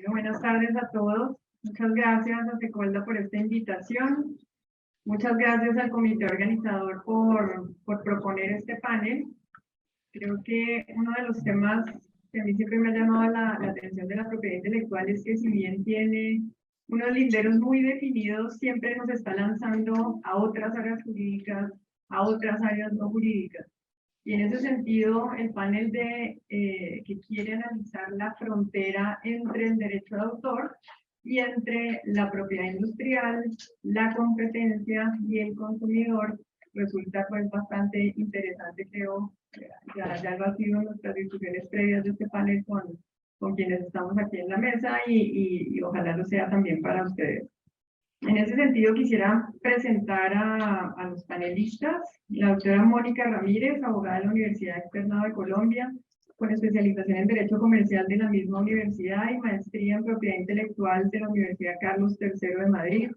Buenas tardes a todos. Muchas gracias a Secolda por esta invitación. Muchas gracias al comité organizador por proponer este panel. Creo que uno de los temas que a mí siempre me ha llamado la atención de la propiedad intelectual es que si bien tiene unos linderos muy definidos, siempre nos está lanzando a otras áreas jurídicas, a otras áreas no jurídicas. Y en ese sentido, el panel que quiere analizar la frontera entre el derecho de autor y entre la propiedad industrial, la competencia y el consumidor resulta pues bastante interesante, creo. Ya lo ha sido en nuestras discusiones previas de este panel con quienes estamos aquí en la mesa y ojalá lo sea también para ustedes. En ese sentido, quisiera presentar a los panelistas. La doctora Mónica Ramírez, abogada de la Universidad Externado de Colombia, con especialización en Derecho Comercial de la misma universidad y maestría en Propiedad Intelectual de la Universidad Carlos III de Madrid.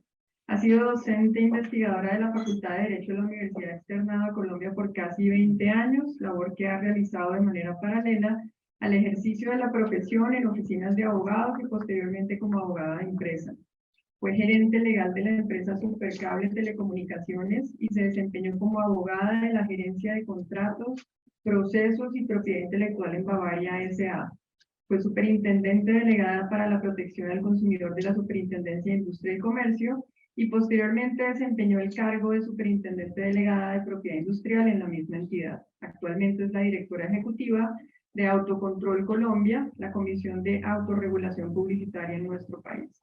Ha sido docente e investigadora de la Facultad de Derecho de la Universidad Externado de Colombia por casi 20 años, labor que ha realizado de manera paralela al ejercicio de la profesión en oficinas de abogados y posteriormente como abogada de empresa. Fue gerente legal de la empresa Supercable Telecomunicaciones y se desempeñó como abogada de la gerencia de contratos, procesos y propiedad intelectual en Bavaria S.A. Fue superintendente delegada para la protección al consumidor de la Superintendencia de Industria y Comercio y posteriormente desempeñó el cargo de superintendente delegada de propiedad industrial en la misma entidad. Actualmente es la directora ejecutiva de Autocontrol Colombia, la Comisión de Autorregulación Publicitaria en nuestro país.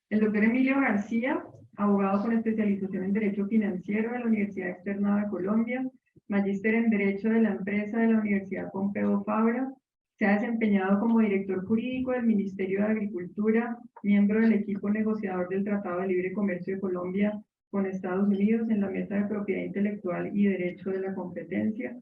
El doctor Emilio García, abogado con especialización en Derecho Financiero de la Universidad Externado de Colombia, magíster en Derecho de la Empresa de la Universidad Pompeu Fabra, se ha desempeñado como director jurídico del Ministerio de Agricultura, miembro del equipo negociador del Tratado de Libre Comercio de Colombia con Estados Unidos en la Mesa de Propiedad Intelectual y Derecho de la Competencia,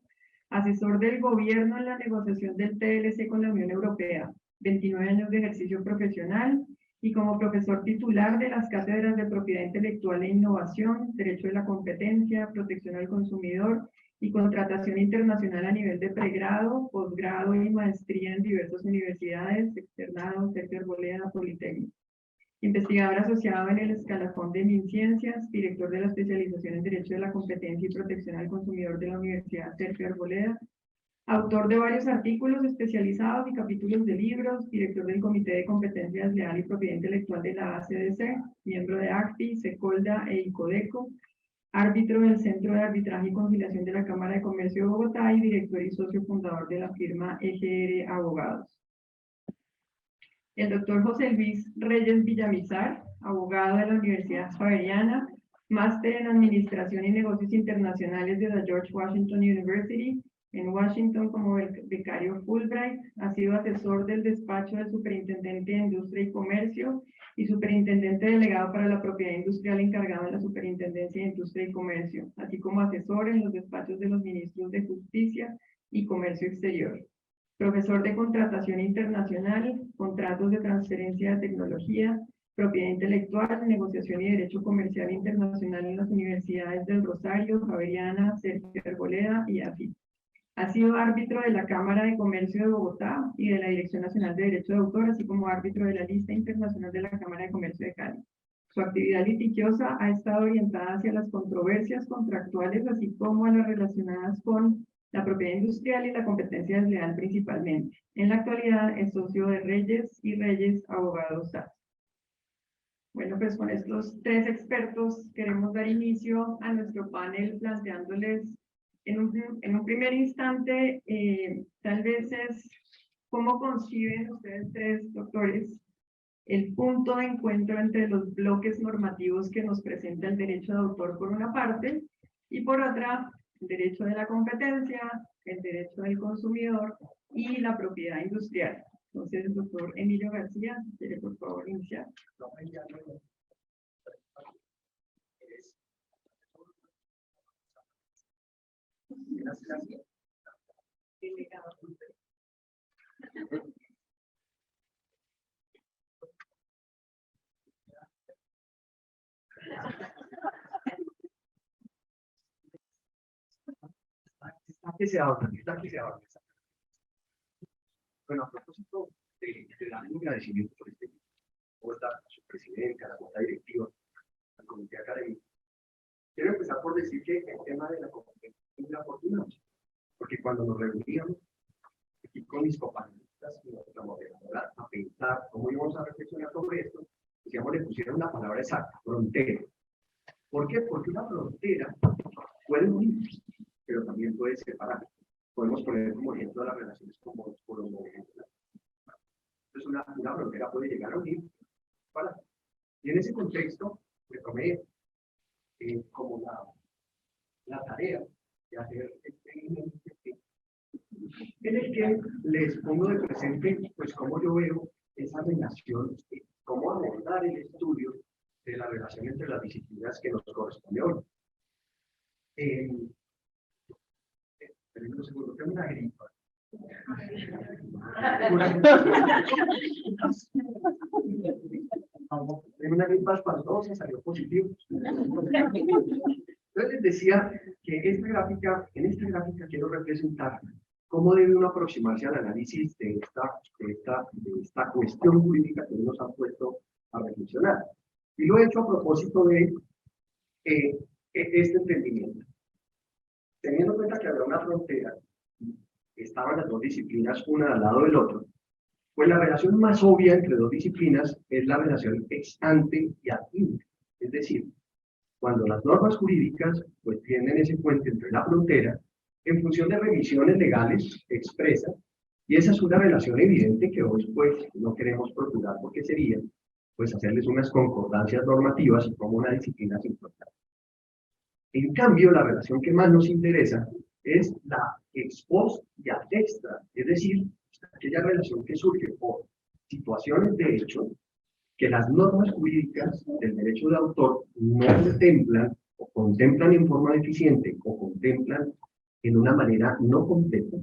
asesor del gobierno en la negociación del TLC con la Unión Europea, 29 años de ejercicio profesional, y como profesor titular de las cátedras de Propiedad Intelectual e Innovación, Derecho de la Competencia, Protección al Consumidor y Contratación Internacional a nivel de pregrado, posgrado y maestría en diversas universidades, Externado, Sergio Arboleda, Politécnico. Investigador asociado en el escalafón de MinCiencias, director de la especialización en Derecho de la Competencia y Protección al Consumidor de la Universidad Sergio Arboleda, autor de varios artículos especializados y capítulos de libros, director del Comité de Competencia Desleal y Propiedad Intelectual de la ACDC, miembro de ACPI, Secolda e ICODECO, árbitro del Centro de Arbitraje y Conciliación de la Cámara de Comercio de Bogotá y director y socio fundador de la firma EGR Abogados. El doctor José Luis Reyes Villamizar, abogado de la Universidad Javeriana, máster en Administración y Negocios Internacionales de la George Washington University, en Washington como becario Fulbright, ha sido asesor del despacho del Superintendente de Industria y Comercio y Superintendente Delegado para la Propiedad Industrial encargado en la Superintendencia de Industria y Comercio, así como asesor en los despachos de los ministros de Justicia y Comercio Exterior. Profesor de Contratación Internacional, Contratos de Transferencia de Tecnología, Propiedad Intelectual, Negociación y Derecho Comercial Internacional en las Universidades del Rosario, Javeriana, Sergio Arboleda y AFI. Ha sido árbitro de la Cámara de Comercio de Bogotá y de la Dirección Nacional de Derecho de Autor, así como árbitro de la Lista Internacional de la Cámara de Comercio de Cali. Su actividad litigiosa ha estado orientada hacia las controversias contractuales, así como a las relacionadas con la propiedad industrial y la competencia desleal principalmente. En la actualidad es socio de Reyes y Reyes Abogados SAS. Bueno, pues con estos tres expertos queremos dar inicio a nuestro panel planteándoles en un primer instante, tal vez es cómo conciben ustedes tres doctores el punto de encuentro entre los bloques normativos que nos presenta el derecho de autor por una parte y por otra el derecho de la competencia, el derecho del consumidor y la propiedad industrial. Entonces, el doctor Emilio García, ¿quiere por favor iniciar? Aquí se habla. Bueno, a propósito de dar un agradecimiento por este a su presidente, a la junta directiva, al comité académico. Quiero empezar por decir que el tema de la competencia es muy afortunado, porque cuando nos reuníamos aquí con mis compañeras y nuestra moderadora a pensar cómo íbamos a reflexionar sobre esto, decíamos, le pusieron la palabra exacta, frontera. ¿Por qué? Porque una frontera puede unir, pero también puede separar. Podemos poner como ejemplo las relaciones con los movimientos. Entonces, una frontera puede llegar a unir. Y en ese contexto, me tomé como la tarea de hacer en el que les pongo de presente, pues, cómo yo veo esa relación, cómo abordar el estudio de la relación entre las disciplinas que nos corresponde hoy. Un segundo, tengo una gripa. En una gripa espantosa salió positivo. Entonces les decía que en esta gráfica quiero representar cómo debe uno aproximarse al análisis de esta cuestión jurídica que nos han puesto a reflexionar. Y lo he hecho a propósito de este entendimiento. Teniendo en cuenta que había una frontera, estaban las dos disciplinas una al lado del otro, pues la relación más obvia entre dos disciplinas es la relación ex ante y ad intra. Es decir, cuando las normas jurídicas pues tienen ese puente entre la frontera, en función de revisiones legales expresas, y esa es una relación evidente que hoy pues no queremos procurar porque sería pues hacerles unas concordancias normativas y como una disciplina sin frontera. En cambio, la relación que más nos interesa es la ex post y ad extra, es decir, aquella relación que surge por situaciones de hecho que las normas jurídicas del derecho de autor no contemplan o contemplan en forma deficiente o contemplan en una manera no completa.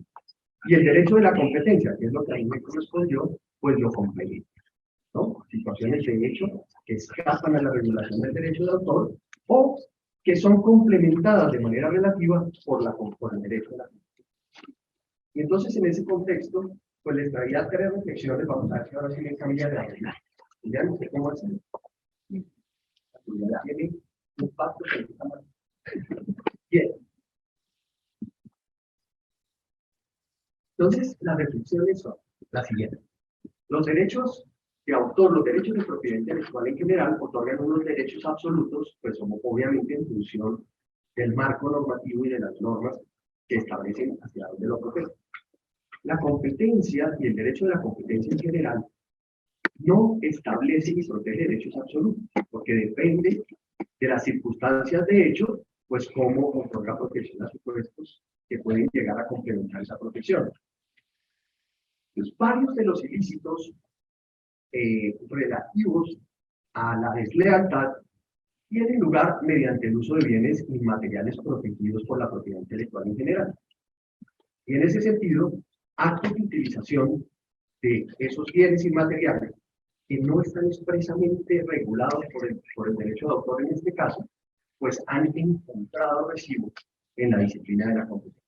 Y el derecho de la competencia, que es lo que a mí me correspondió, pues lo complementa, ¿no? Situaciones de hecho que escapan a la regulación del derecho de autor o que son complementadas de manera relativa por el derecho de la competencia. Y entonces en ese contexto, pues les traía 3 reflexiones. Vamos a ver si ahora sí me cambia de la. Ya no sé cómo hacer. La actividad tiene un pacto con esta manera. Bien. Entonces, las reflexiones son las siguientes. Los derechos de autor, los derechos de propiedad intelectual en general, otorgan unos derechos absolutos, pues somos obviamente en función del marco normativo y de las normas que establecen hacia dónde lo protegen. La competencia y el derecho de la competencia en general no establece ni protege derechos absolutos, porque depende de las circunstancias de hecho, pues cómo otorga protección a supuestos que pueden llegar a complementar esa protección. Pues varios de los ilícitos relativos a la deslealtad tienen lugar mediante el uso de bienes inmateriales protegidos por la propiedad intelectual en general. Y en ese sentido, actos de utilización de esos bienes inmateriales que no están expresamente regulados por el derecho de autor en este caso, pues han encontrado recibo en la disciplina de la competencia.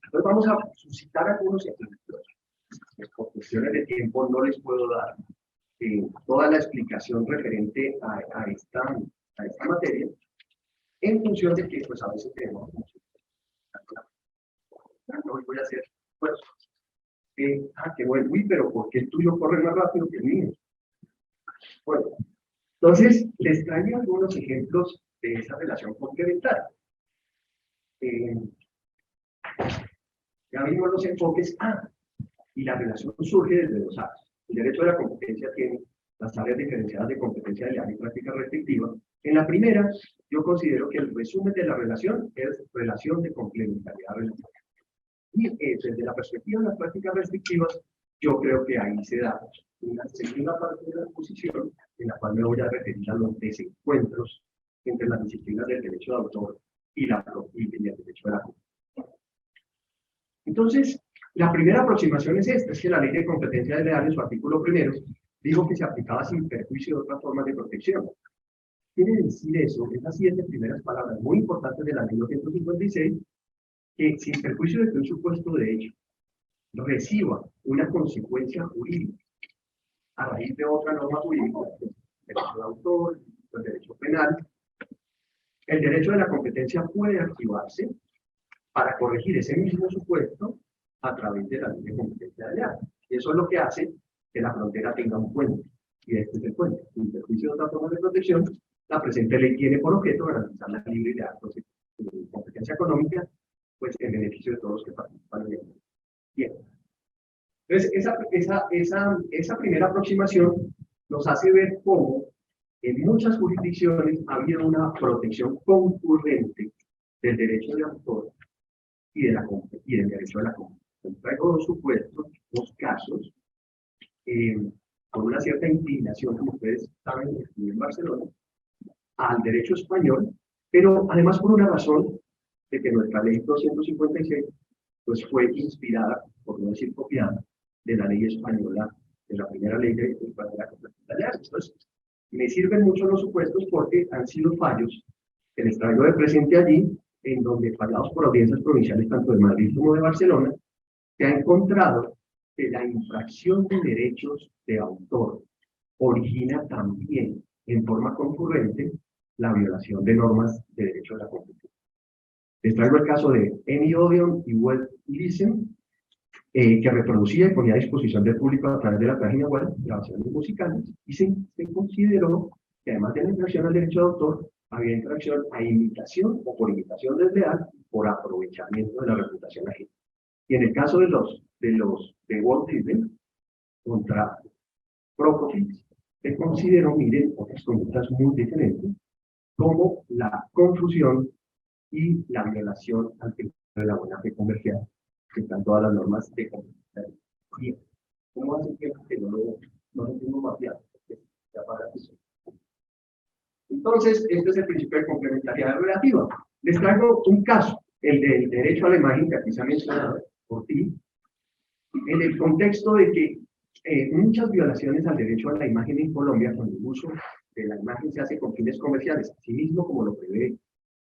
Entonces vamos a suscitar algunos ejemplos. Por cuestiones de tiempo no les puedo dar toda la explicación referente a esta materia, en función de que pues a veces tenemos mucho. Hoy voy a hacer pues, qué bueno, uy, pero ¿por qué el tuyo corre más rápido que el mío? Bueno, entonces les traigo algunos ejemplos de esa relación complementaria. Ya vimos los enfoques. Y la relación surge desde 2 áreas. El derecho de la competencia tiene las áreas diferenciadas de competencia legal y práctica restrictiva. En la primera, yo considero que el resumen de la relación es relación de complementariedad relativa. Y desde la perspectiva de las prácticas restrictivas, yo creo que ahí se da una segunda parte de la exposición, en la cual me voy a referir a los desencuentros entre las disciplinas del derecho de autor y el derecho de la competencia. Entonces, la primera aproximación es esta, es que la ley de competencia desleal en su artículo 1 dijo que se aplicaba sin perjuicio de otras formas de protección. Quiere decir eso, esas 7 primeras palabras muy importantes de la ley 256, que sin perjuicio de que un supuesto de hecho reciba una consecuencia jurídica a raíz de otra norma jurídica, el derecho de autor, el derecho penal, el derecho de la competencia puede activarse para corregir ese mismo supuesto a través de la ley de competencia desleal. Y eso es lo que hace que la frontera tenga un puente. Y este es el puente. El interjuicio de otras formas de protección, la presente ley tiene por objeto garantizar la libre y leal competencia económica, pues en beneficio de todos los que participan en ella. Bien. Entonces, esa primera aproximación nos hace ver cómo en muchas jurisdicciones ha habido una protección concurrente del derecho de autor y del derecho de la competencia. Traigo dos supuestos, dos casos, con una cierta inclinación, como ustedes saben, en Barcelona, al derecho español, pero además por una razón de que nuestra ley 256 pues fue inspirada, por no decir copiada, de la ley española, de la primera ley de la competencia. Entonces, me sirven mucho los supuestos porque han sido fallos que les traigo de presente allí, en donde fallados por audiencias provinciales tanto de Madrid como de Barcelona, se ha encontrado que la infracción de derechos de autor origina también, en forma concurrente, la violación de normas de derecho de la competencia. Les traigo el caso de Eni Odeon y Web Listen, que reproducía y ponía a disposición del público a través de la página web grabaciones musicales, y se consideró que además de la infracción al derecho de autor, había infracción a imitación o por imitación desleal, por aprovechamiento de la reputación ajena. Y en el caso de Walt Disney contra Prokofiev, se consideró, miren, otras conductas muy diferentes, como la confusión y la violación al principio de la buena fe comercial, que están todas las normas de competencia. Bien, ¿cómo hace que no lo tengo mapeado? Entonces, este es el principio de complementariedad relativa. Les traigo un caso, el del derecho a la imagen que aquí se ha mencionado por ti, en el contexto de que muchas violaciones al derecho a la imagen en Colombia, cuando el uso de la imagen se hace con fines comerciales, asimismo como lo prevé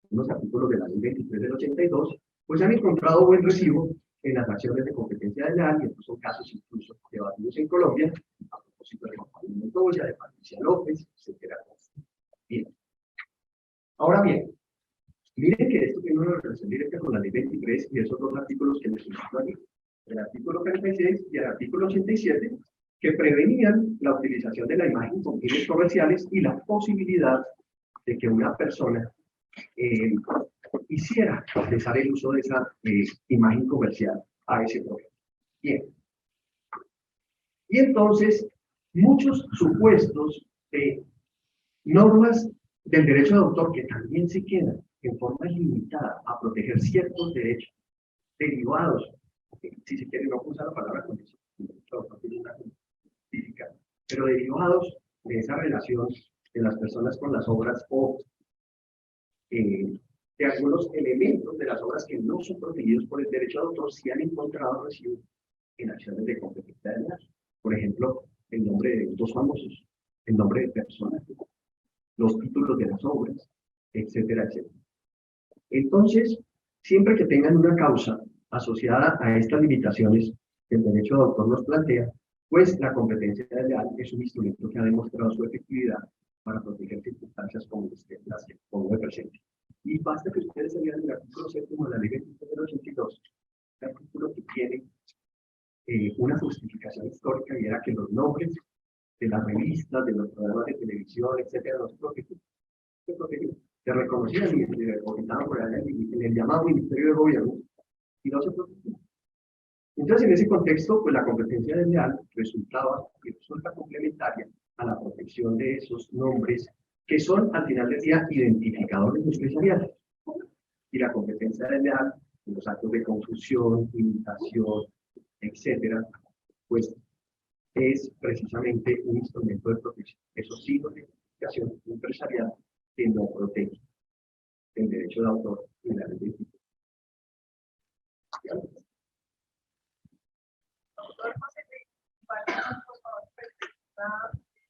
unos artículos de la ley 23 del 82, pues han encontrado buen recibo en las acciones de competencia desleal, y estos son casos incluso debatidos en Colombia, a propósito de Juan Pablo Montoya, de Patricia López, etc. Bien. Ahora bien, miren que esto tiene una relación directa con la ley 23 y esos dos artículos que les cito aquí, el artículo 36 y el artículo 87, que prevenían la utilización de la imagen con fines comerciales y la posibilidad de que una persona hiciera cesar el uso de esa imagen comercial a ese proyecto. Bien. Y entonces, muchos supuestos de normas del derecho de autor que también se quedan en forma limitada a proteger ciertos derechos derivados, si se quiere no usar la palabra condición, pero derivados de esa relación de las personas con las obras o de algunos elementos de las obras que no son protegidos por el derecho de autor, sí han encontrado recibo en acciones de competencia desleal. Por ejemplo, el nombre de dos famosos, el nombre de personas, los títulos de las obras, etcétera, etcétera. Entonces, siempre que tengan una causa asociada a estas limitaciones que el derecho de autor nos plantea, pues la competencia desleal es un instrumento que ha demostrado su efectividad para proteger circunstancias como las que pongo de presente. Y basta que ustedes se vean el artículo 7 de la ley 23 del 82, el artículo que tiene una justificación histórica, y era que los nombres de las revistas, de los programas de televisión, etcétera, los protegidos. Se reconocían y se depositaban por allá en el llamado Ministerio de Gobierno y no se protegían. Entonces, en ese contexto, pues la competencia desleal resulta complementaria a la protección de esos nombres que son, al final del día, identificadores empresariales. Y la competencia desleal, en los actos de confusión, imitación, etcétera, pues es precisamente un instrumento de protección. Esos signos de identificación empresarial que no protege el derecho de autor y la ley de título.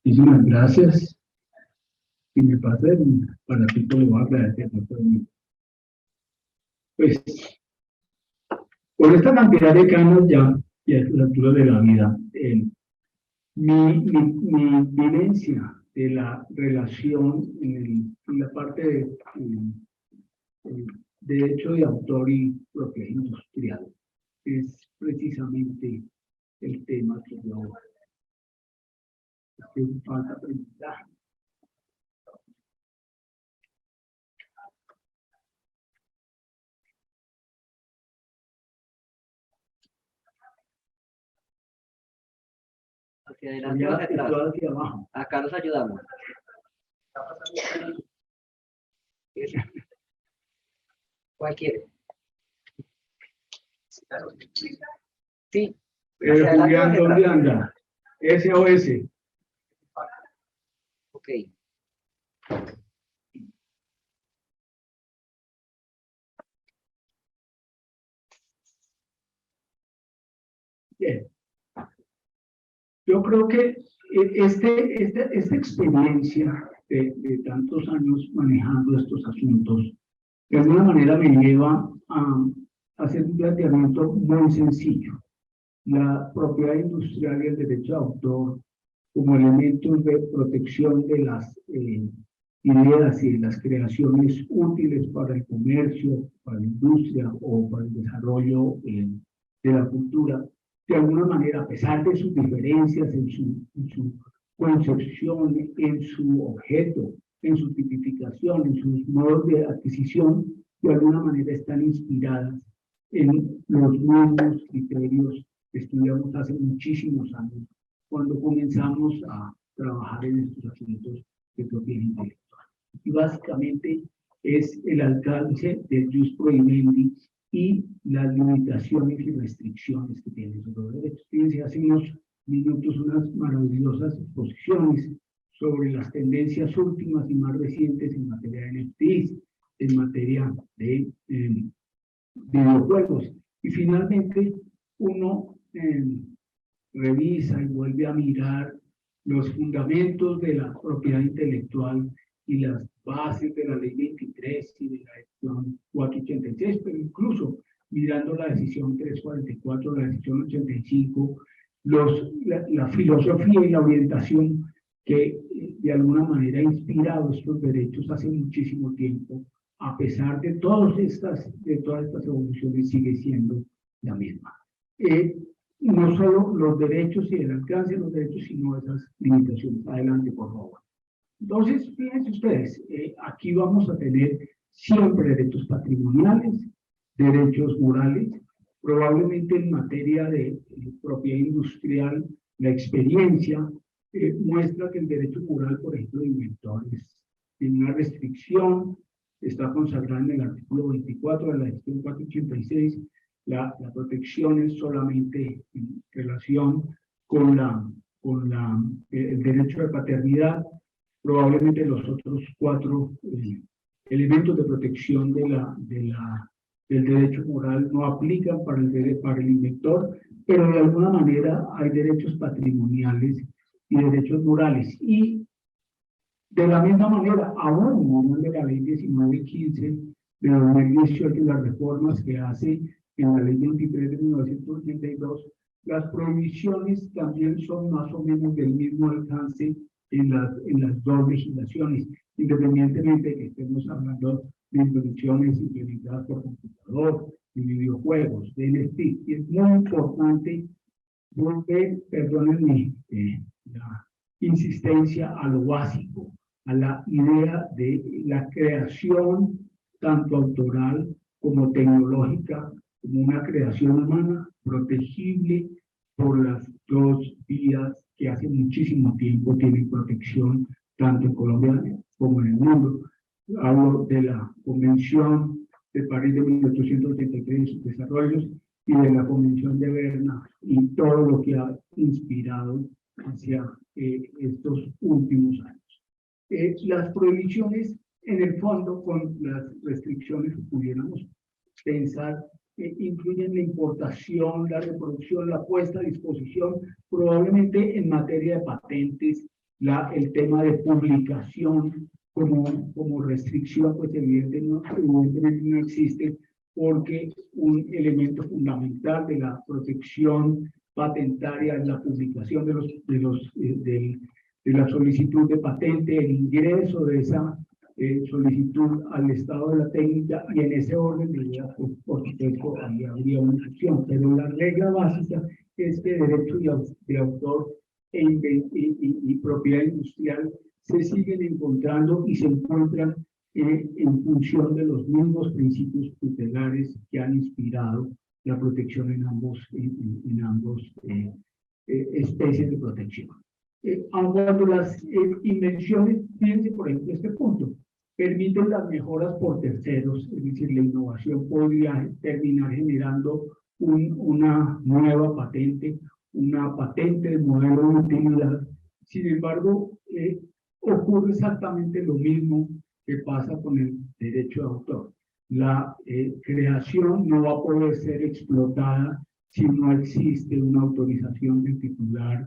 Muchísimas gracias. Si me pasa para ti, lo voy a agradecer. Pues, con esta cantidad de canos ya, y a esta altura de la vida, Mi vivencia de la relación en la parte de derecho de autor y propiedad industrial es precisamente el tema que yo falta aprender. Hacia adelante o hacia atrás. Hacia abajo. Acá nos ayudamos. ¿Cuál quiere? Sí. Hacia adelante o Julián, hacia ¿dónde atrás. anda? ¿S o S? Ok. Bien. Yo creo que esta experiencia de tantos años manejando estos asuntos, de alguna manera me lleva a hacer un planteamiento muy sencillo. La propiedad industrial y el derecho de autor como elementos de protección de las ideas y de las creaciones útiles para el comercio, para la industria o para el desarrollo de la cultura, de alguna manera, a pesar de sus diferencias en su concepción, en su objeto, en su tipificación, en sus modos de adquisición, de alguna manera están inspiradas en los mismos criterios que estudiamos hace muchísimos años, cuando comenzamos a trabajar en estos asuntos de propiedad intelectual. Y básicamente es el alcance del jus prohibendi y las limitaciones y restricciones que tienen sobre los derechos. Fíjense, hace unos minutos unas maravillosas exposiciones sobre las tendencias últimas y más recientes en materia de NFTs, en materia de videojuegos. Y finalmente uno revisa y vuelve a mirar los fundamentos de la propiedad intelectual y las bases de la ley 23 y de la decisión 486, pero incluso mirando la decisión 344, la decisión 85, la filosofía y la orientación que de alguna manera ha inspirado estos derechos hace muchísimo tiempo, a pesar de todas estas evoluciones, sigue siendo la misma. No solo los derechos y el alcance de los derechos, sino esas limitaciones. Adelante, por favor. Entonces, fíjense ustedes, aquí vamos a tener siempre derechos patrimoniales, derechos morales, probablemente en materia de propiedad industrial, la experiencia muestra que el derecho moral, por ejemplo, de inventores, tiene una restricción, está consagrada en el artículo 24 de la decisión 486, la protección es solamente en relación con el derecho de paternidad. Probablemente los otros cuatro elementos de protección del derecho moral no aplican para el inventor, pero de alguna manera hay derechos patrimoniales y derechos morales. Y de la misma manera, aún de la ley 1915 de 2018 y las reformas que hace en la ley 23 de 1982, las prohibiciones también son más o menos del mismo alcance en las dos legislaciones, independientemente de que estemos hablando de introducciones implementadas por computador, de videojuegos, de NFT. Y es muy importante volver, perdónenme, la insistencia a lo básico, a la idea de la creación tanto autoral como tecnológica, como una creación humana protegible por las dos vías que hace muchísimo tiempo tienen protección tanto en Colombia como en el mundo. Hablo de la Convención de París de 1883 y sus desarrollos, y de la Convención de Berna y todo lo que ha inspirado hacia estos últimos años. Las prohibiciones, en el fondo, con las restricciones que pudiéramos pensar, incluyen la importación, la reproducción, la puesta a disposición, probablemente en materia de patentes, el tema de publicación como restricción, pues evidentemente no existe, porque un elemento fundamental de la protección patentaria, la publicación de la solicitud de patente, el ingreso de esa solicitud al estado de la técnica, y en ese orden de ideas, pues, por supuesto, habría una excepción, pero la regla básica es que derecho de autor y propiedad industrial se siguen encontrando y se encuentran en función de los mismos principios tutelares que han inspirado la protección en ambos especies de protección. Aun cuando las invenciones, fíjense por ejemplo este punto, permiten las mejoras por terceros, es decir, la innovación podría terminar generando una nueva patente, una patente de modelo de utilidad. Sin embargo, ocurre exactamente lo mismo que pasa con el derecho de autor. La creación no va a poder ser explotada si no existe una autorización del titular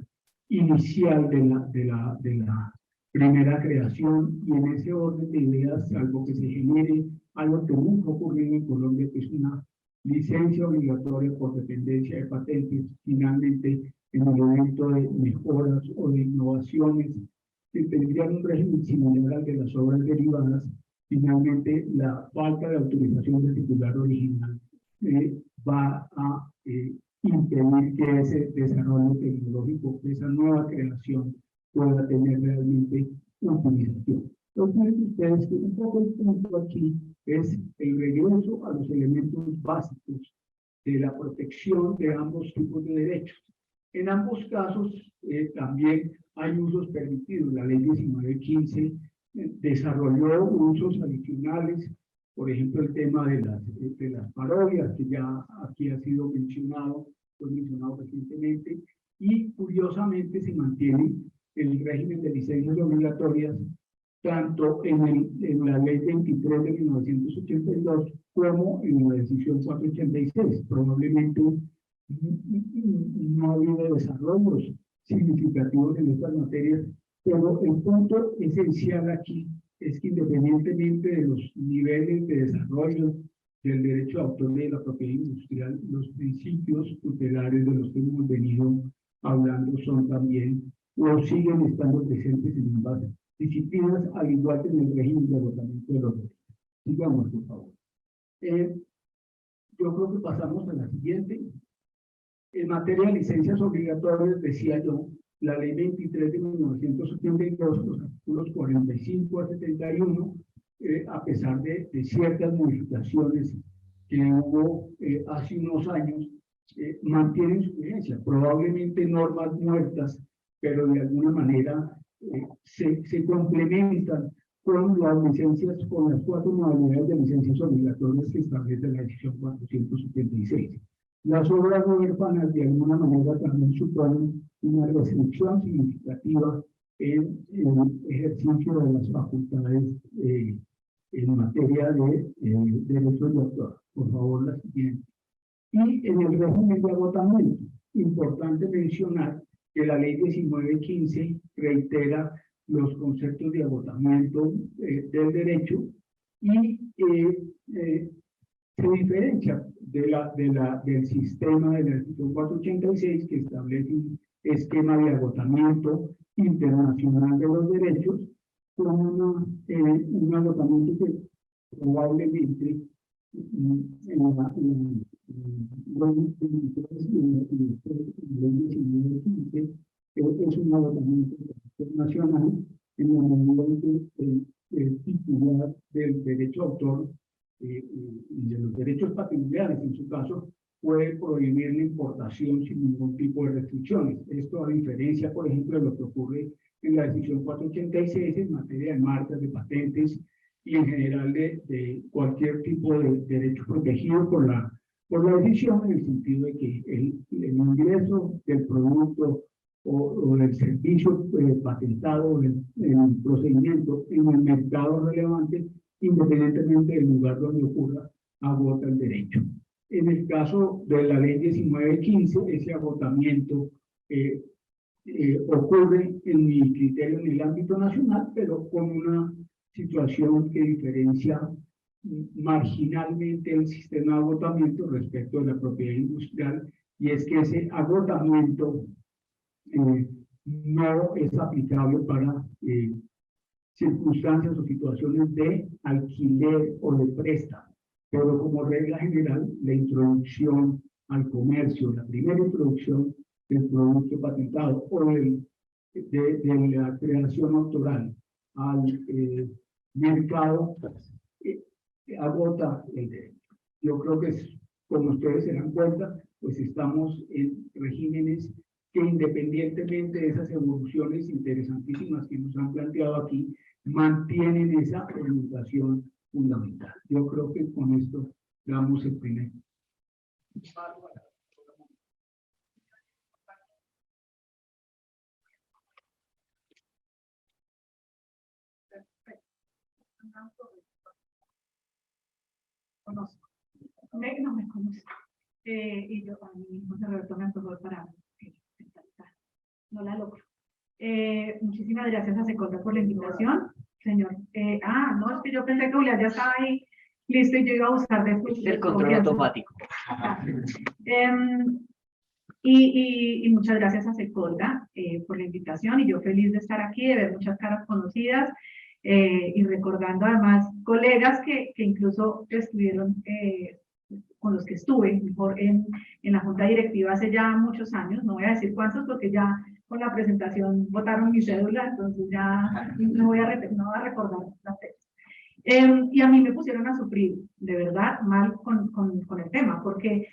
inicial de la primera creación, y en ese orden de ideas, salvo que se genere algo que nunca ha ocurrido en Colombia, que es una licencia obligatoria por dependencia de patentes, finalmente en el evento de mejoras o de innovaciones que tendrían un régimen similar al de las obras derivadas, finalmente la falta de autorización del titular original va a impedir que ese desarrollo tecnológico, esa nueva creación, pueda tener realmente utilización. Entonces, ustedes que un poco el punto aquí es el regreso a los elementos básicos de la protección de ambos tipos de derechos. En ambos casos también hay usos permitidos. La ley 1915 desarrolló usos adicionales, por ejemplo, el tema de las parodias, que ya aquí ha sido mencionado, fue mencionado recientemente, y curiosamente se mantiene el régimen de licencias obligatorias tanto en la ley 23 de 1982 como en la decisión 486. Probablemente no ha habido desarrollos significativos en estas materias, pero el punto esencial aquí es que independientemente de los niveles de desarrollo del derecho de autor y de la propiedad industrial, los principios tutelares de los que hemos venido hablando son también o siguen estando presentes en ambas disciplinas, al igual que en el régimen de agotamiento de los derechos. Sigamos, por favor. Yo creo que pasamos a la siguiente. En materia de licencias obligatorias, decía yo, la ley 23 de 1972, los artículos 45 a 71, a pesar de ciertas modificaciones que hubo hace unos años, mantienen su vigencia. Probablemente normas muertas, pero de alguna manera se complementan con las licencias, con las 4 modalidades de licencias obligatorias que establece la decisión 476. Las obras huérfanas de alguna manera también suponen una restricción significativa en el ejercicio de las facultades en materia de derechos de autor. Por favor, la siguiente. Y en el régimen de agotamiento, importante mencionar que la ley 1915 reitera los conceptos de agotamiento del derecho y se diferencia del sistema de la decisión 486, que establece un esquema de agotamiento internacional de los derechos, con un agotamiento que probablemente en la ley 1915 es un agotamiento internacional en la medida en que el titular del derecho de autor y de los derechos patrimoniales, en su caso, puede prohibir la importación sin ningún tipo de restricciones. Esto a diferencia, por ejemplo, de lo que ocurre en la decisión 486 en materia de marcas, de patentes y en general de cualquier tipo de derecho protegido por la decisión, en el sentido de que el ingreso del producto o del servicio patentado, el procedimiento en el mercado relevante, independientemente del lugar donde ocurra, agota el derecho. En el caso de la ley 1915, ese agotamiento ocurre en mi criterio en el ámbito nacional, pero con una situación que diferencia marginalmente el sistema de agotamiento respecto de la propiedad industrial, y es que ese agotamiento no es aplicable para circunstancias o situaciones de alquiler o de préstamo, pero como regla general, la introducción al comercio, la primera introducción del producto patentado o de la creación autoral al mercado agota el derecho. Yo creo que, como ustedes se dan cuenta, pues estamos en regímenes que, independientemente de esas evoluciones interesantísimas que nos han planteado aquí, mantienen esa orientación fundamental. Yo creo que con esto damos el primer. Conozco. No me conozco. Y yo, a mí, José Roberto, me antojó para no la logro. Muchísimas gracias a Secolda por la invitación, señor. No, es que yo pensé que Julián ya estaba ahí listo y yo iba a buscar del control automático. Y muchas gracias a Secolda por la invitación, y yo feliz de estar aquí, de ver muchas caras conocidas, y recordando además colegas que incluso estuvieron con los que estuve, mejor en la junta directiva hace ya muchos años, no voy a decir cuántos porque ya con la presentación votaron mi cédula, entonces ya no voy a recordar las fechas. Y a mí me pusieron a sufrir, de verdad, mal con el tema, porque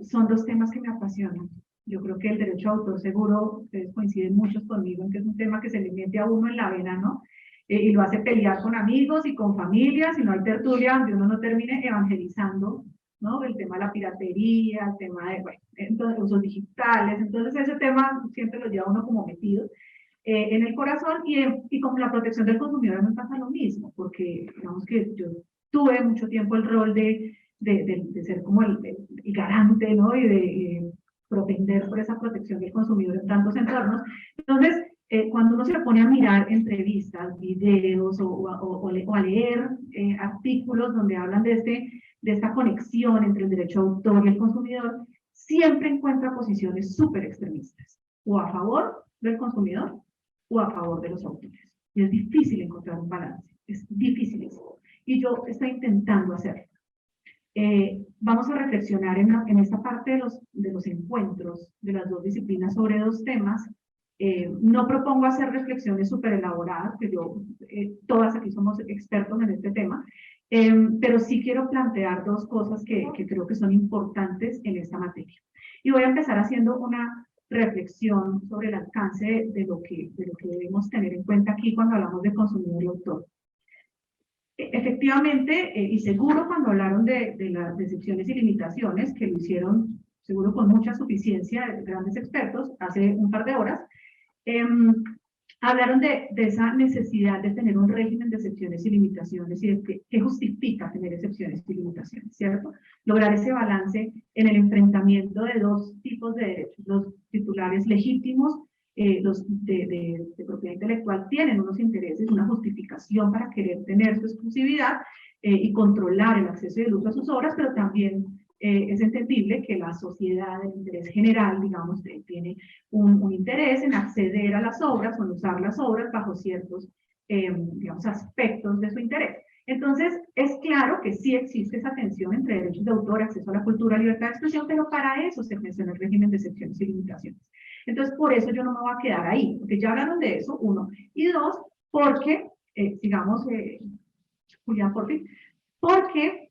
son dos temas que me apasionan. Yo creo que el derecho a autor, seguro, ustedes coinciden muchos conmigo en que es un tema que se le mete a uno en la vena, ¿no? Y lo hace pelear con amigos y con familias, y no hay tertulia donde uno no termine evangelizando, ¿no? El tema de la piratería, el tema de, bueno, entonces, usos digitales. Entonces ese tema siempre lo lleva uno como metido en el corazón, y con la protección del consumidor me pasa lo mismo, porque digamos que yo tuve mucho tiempo el rol de ser como el garante, ¿no? Y de propender por esa protección del consumidor en tantos entornos. Entonces, cuando uno se pone a mirar entrevistas, videos o a leer artículos donde hablan de esta conexión entre el derecho de autor y el consumidor, siempre encuentra posiciones súper extremistas, o a favor del consumidor o a favor de los autores. Y es difícil encontrar un balance, es dificilísimo. Y yo estoy intentando hacerlo. Vamos a reflexionar en esta parte de los encuentros de las dos disciplinas sobre dos temas. No propongo hacer reflexiones súper elaboradas, que todas aquí somos expertos en este tema, pero sí quiero plantear dos cosas que creo que son importantes en esta materia. Y voy a empezar haciendo una reflexión sobre el alcance de lo que debemos tener en cuenta aquí cuando hablamos de consumidor y autor. Efectivamente, y seguro cuando hablaron de las excepciones y limitaciones, que lo hicieron seguro con mucha suficiencia grandes expertos hace un par de horas, hablaron de esa necesidad de tener un régimen de excepciones y limitaciones, y de qué justifica tener excepciones y limitaciones, ¿cierto? Lograr ese balance en el enfrentamiento de dos tipos de derechos. Los titulares legítimos, los de propiedad intelectual, tienen unos intereses, una justificación para querer tener su exclusividad y controlar el acceso y el uso a sus obras, pero también es entendible que la sociedad, el interés general, digamos, tiene un interés en acceder a las obras o en usar las obras bajo ciertos, digamos, aspectos de su interés. Entonces, es claro que sí existe esa tensión entre derechos de autor, acceso a la cultura, libertad de expresión, pero para eso se menciona el régimen de excepciones y limitaciones. Entonces, por eso yo no me voy a quedar ahí, porque ya hablaron de eso, uno. Y dos, porque, sigamos, Julián, por fin, porque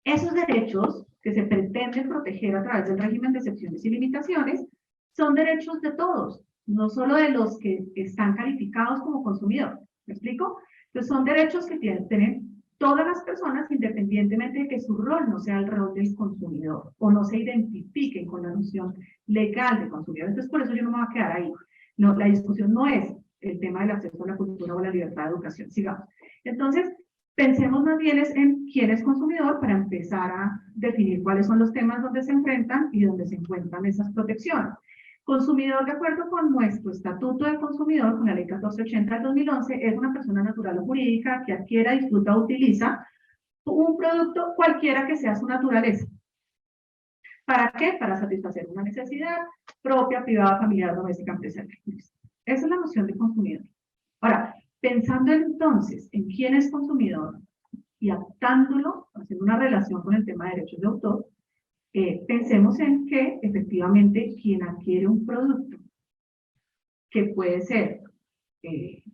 esos derechos que se pretenden proteger a través del régimen de excepciones y limitaciones son derechos de todos, no solo de los que están calificados como consumidor. ¿Me explico? Entonces son derechos que tienen todas las personas, independientemente de que su rol no sea el rol del consumidor o no se identifiquen con la noción legal de consumidor. Entonces por eso yo no me voy a quedar ahí. No, la discusión no es el tema del acceso a la cultura o la libertad de educación. Sigamos. Entonces, pensemos más bien en quién es consumidor para empezar a definir cuáles son los temas donde se enfrentan y donde se encuentran esas protecciones. Consumidor, de acuerdo con nuestro Estatuto de Consumidor, con la Ley 1480 del 2011, es una persona natural o jurídica que adquiera, disfruta o utiliza un producto cualquiera que sea su naturaleza. ¿Para qué? Para satisfacer una necesidad propia, privada, familiar, doméstica, empresarial. Esa es la noción de consumidor. Ahora, pensando entonces en quién es consumidor y adaptándolo, haciendo una relación con el tema de derechos de autor, pensemos en que efectivamente quien adquiere un producto, que puede ser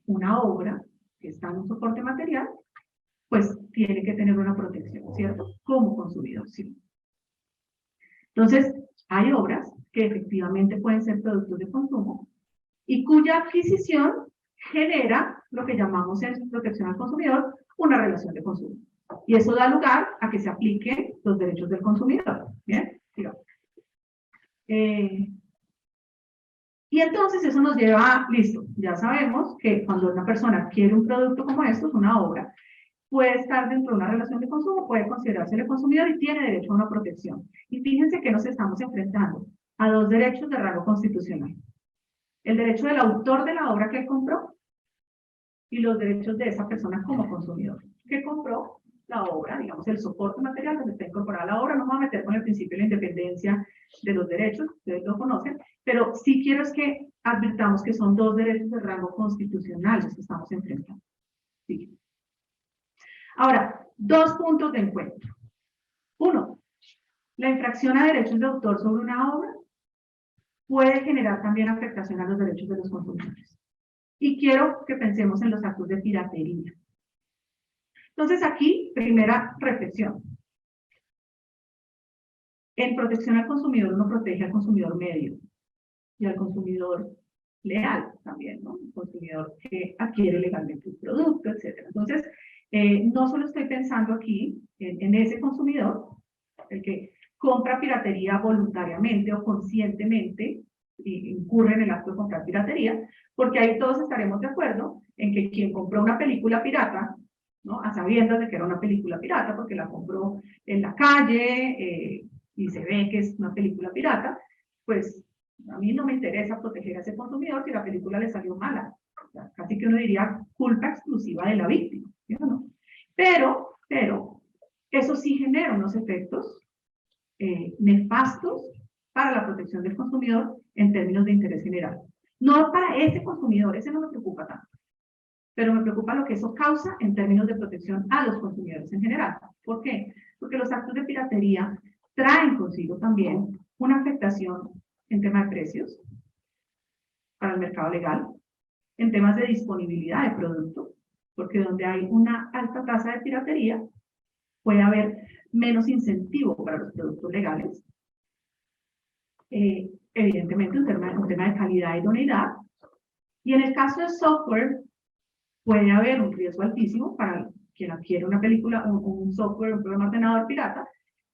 una obra que está en un soporte material, pues tiene que tener una protección, ¿cierto? Como consumidor, sí. Entonces, hay obras que efectivamente pueden ser productos de consumo y cuya adquisición genera lo que llamamos en protección al consumidor una relación de consumo. Y eso da lugar a que se apliquen los derechos del consumidor. ¿Bien? Y entonces eso nos lleva a, listo, ya sabemos que cuando una persona adquiere un producto como esto, es una obra, puede estar dentro de una relación de consumo, puede considerarse el consumidor y tiene derecho a una protección. Y fíjense que nos estamos enfrentando a dos derechos de rango constitucional. El derecho del autor de la obra que él compró y los derechos de esa persona como consumidor que compró la obra, digamos, el soporte material donde está incorporada la obra. No me voy a meter con el principio de la independencia de los derechos, ustedes lo conocen, pero sí quiero es que advirtamos que son dos derechos de rango constitucional los que estamos enfrentando. Sí. Ahora, dos puntos de encuentro. Uno, la infracción a derechos de autor sobre una obra puede generar también afectación a los derechos de los consumidores. Y quiero que pensemos en los actos de piratería. Entonces aquí, primera reflexión. En protección al consumidor, uno protege al consumidor medio y al consumidor leal también, ¿no? El consumidor que adquiere legalmente un producto, etc. Entonces, no solo estoy pensando aquí en ese consumidor, el que compra piratería voluntariamente o conscientemente y incurre en el acto de comprar piratería, porque ahí todos estaremos de acuerdo en que quien compró una película pirata, ¿no? A sabiendas de que era una película pirata, porque la compró en la calle y se ve que es una película pirata, pues a mí no me interesa proteger a ese consumidor si la película le salió mala. O sea, casi que uno diría culpa exclusiva de la víctima, ¿no? Pero eso sí genera unos efectos nefastos para la protección del consumidor en términos de interés general. No para ese consumidor, ese no me preocupa tanto, pero me preocupa lo que eso causa en términos de protección a los consumidores en general. ¿Por qué? Porque los actos de piratería traen consigo también una afectación en tema de precios para el mercado legal, en temas de disponibilidad de producto, porque donde hay una alta tasa de piratería, puede haber menos incentivo para los productos legales. Evidentemente, un tema de calidad e idoneidad. Y en el caso de software, puede haber un riesgo altísimo para quien adquiere una película, un software, un programa de ordenador pirata,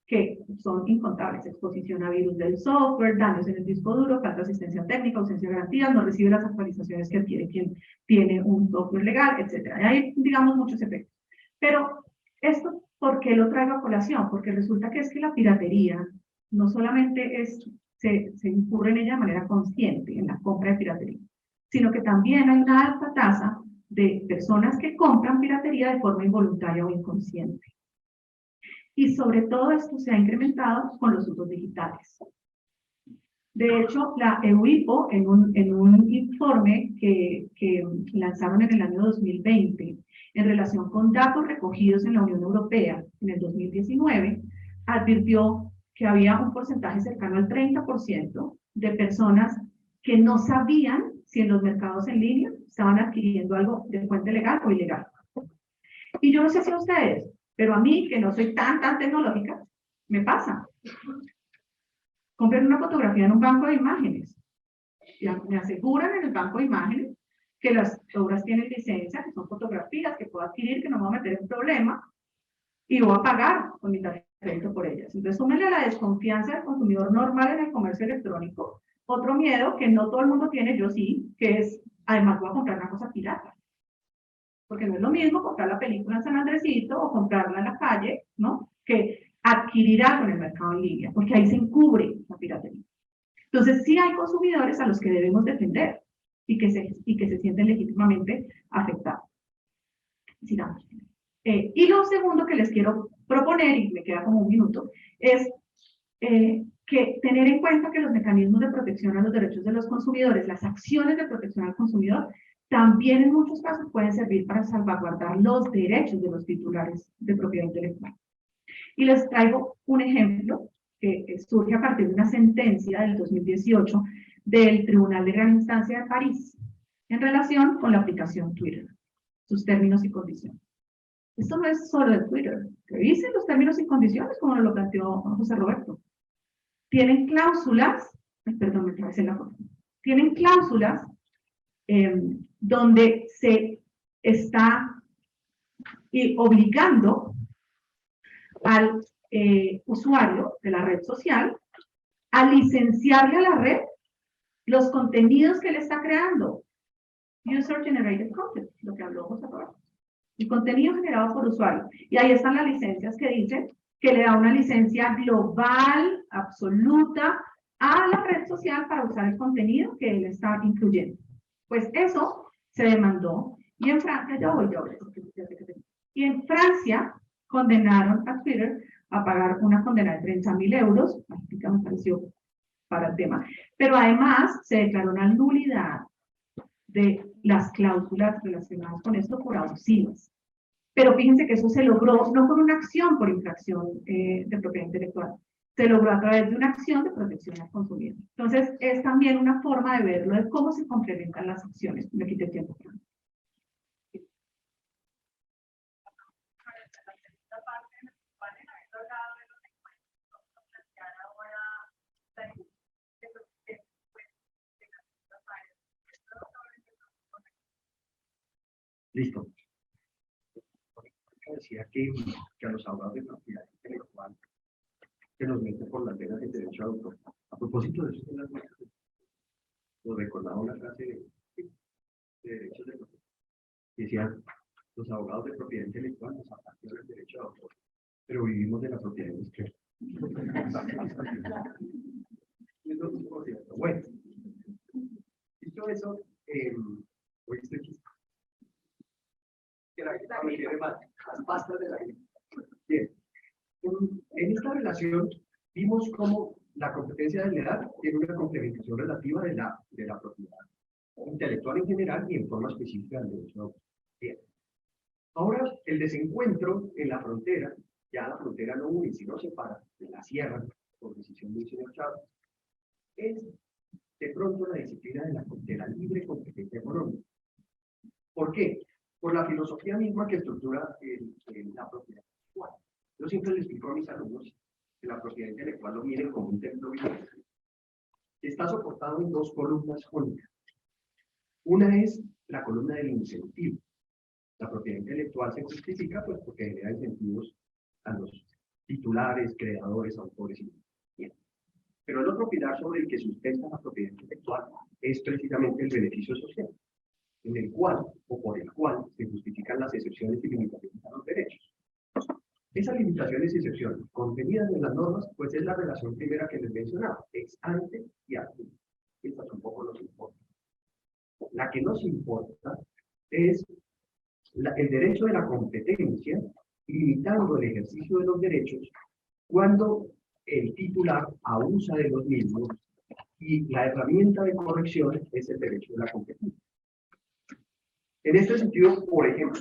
que son incontables: exposición a virus del software, daños en el disco duro, falta de asistencia técnica, ausencia de garantías, no recibe las actualizaciones que adquiere quien tiene un software legal, etc. Y hay, digamos, muchos efectos. Pero esto, ¿por qué lo traigo a colación? Porque resulta que es que la piratería no solamente se incurre en ella de manera consciente, en la compra de piratería, sino que también hay una alta tasa de personas que compran piratería de forma involuntaria o inconsciente. Y sobre todo esto se ha incrementado con los usos digitales. De hecho, la EUIPO, en un informe que lanzaron en el año 2020, en relación con datos recogidos en la Unión Europea en el 2019, advirtió que había un porcentaje cercano al 30% de personas que no sabían si en los mercados en línea estaban adquiriendo algo de fuente legal o ilegal. Y yo no sé si a ustedes, pero a mí, que no soy tan tecnológica, me pasa. Compren una fotografía en un banco de imágenes. Me aseguran en el banco de imágenes que las obras tienen licencia, que son fotografías que puedo adquirir, que no me voy a meter en problema, y voy a pagar con mi tarjeta de crédito por ellas. Entonces, súmenle a la desconfianza del consumidor normal en el comercio electrónico otro miedo que no todo el mundo tiene, yo sí, que es, además voy a comprar una cosa pirata. Porque no es lo mismo comprar la película en San Andresito o comprarla en la calle, ¿no? Que adquirir algo en el mercado en línea, porque ahí se encubre la piratería. Entonces, sí hay consumidores a los que debemos defender y que se sienten legítimamente afectados. Sigamos. Y lo segundo que les quiero proponer, y me queda como un minuto, es que tener en cuenta que los mecanismos de protección a los derechos de los consumidores, las acciones de protección al consumidor, también en muchos casos pueden servir para salvaguardar los derechos de los titulares de propiedad intelectual. Y les traigo un ejemplo que surge a partir de una sentencia del 2018 del Tribunal de Gran Instancia de París en relación con la aplicación Twitter, sus términos y condiciones. Esto no es solo de Twitter. Revisen los términos y condiciones como nos lo planteó José Roberto. Tienen cláusulas, perdón, me atravesé la foto. Tienen cláusulas donde se está obligando al usuario de la red social a licenciarle a la red los contenidos que le está creando. User Generated Content, lo que habló José Roberto. El contenido generado por usuario. Y ahí están las licencias que dicen que le da una licencia global, absoluta, a la red social para usar el contenido que él está incluyendo. Pues eso se demandó. Y en Francia, y en Francia condenaron a Twitter a pagar una condena de 30.000 euros, práctica me pareció para el tema, pero además se declaró una nulidad de las cláusulas relacionadas con esto por abusivas. Pero fíjense que eso se logró no por una acción por infracción de propiedad intelectual, se logró a través de una acción de protección al consumidor. Entonces, es también una forma de verlo, de cómo se complementan las acciones. Me quité tiempo. Listo. Decía que a los abogados de propiedad intelectual que nos meten por las venas el derecho a autor. A propósito de eso, nos recordaba una frase de derechos de propiedad. Decían, los abogados de propiedad intelectual nos apartan el derecho a autor, pero vivimos de la propiedad industrial. Bueno, dicho eso, hoy estoy aquí. Que la gente me quiere más, las pastas de la gente. Bien, en esta relación vimos cómo la competencia del legal tiene una complementación relativa de la propiedad intelectual en general y en forma específica del derecho de autor. Bien. Ahora, el desencuentro en la frontera, ya la frontera no une, sino separa, de la sierra, por decisión del señor Chávez, es de pronto la disciplina de la libre competencia económica. ¿Por qué? Por la filosofía misma que estructura la propiedad intelectual. Yo siempre les explico a mis alumnos que la propiedad intelectual lo miren como un templo viviente. Está soportado en dos columnas jónicas. Una es la columna del incentivo. La propiedad intelectual se justifica pues, porque genera incentivos a los titulares, creadores, autores y bien. Pero el otro pilar sobre el que sustenta la propiedad intelectual es precisamente el beneficio social, en el cual o por el cual se justifican las excepciones y limitaciones a los derechos. Esas limitaciones y excepciones contenidas en las normas, pues es la relación primera que les mencionaba, ex ante y ante. Esta tampoco nos importa. La que nos importa es el derecho de la competencia, limitando el ejercicio de los derechos cuando el titular abusa de los mismos y la herramienta de corrección es el derecho de la competencia. En este sentido, por ejemplo,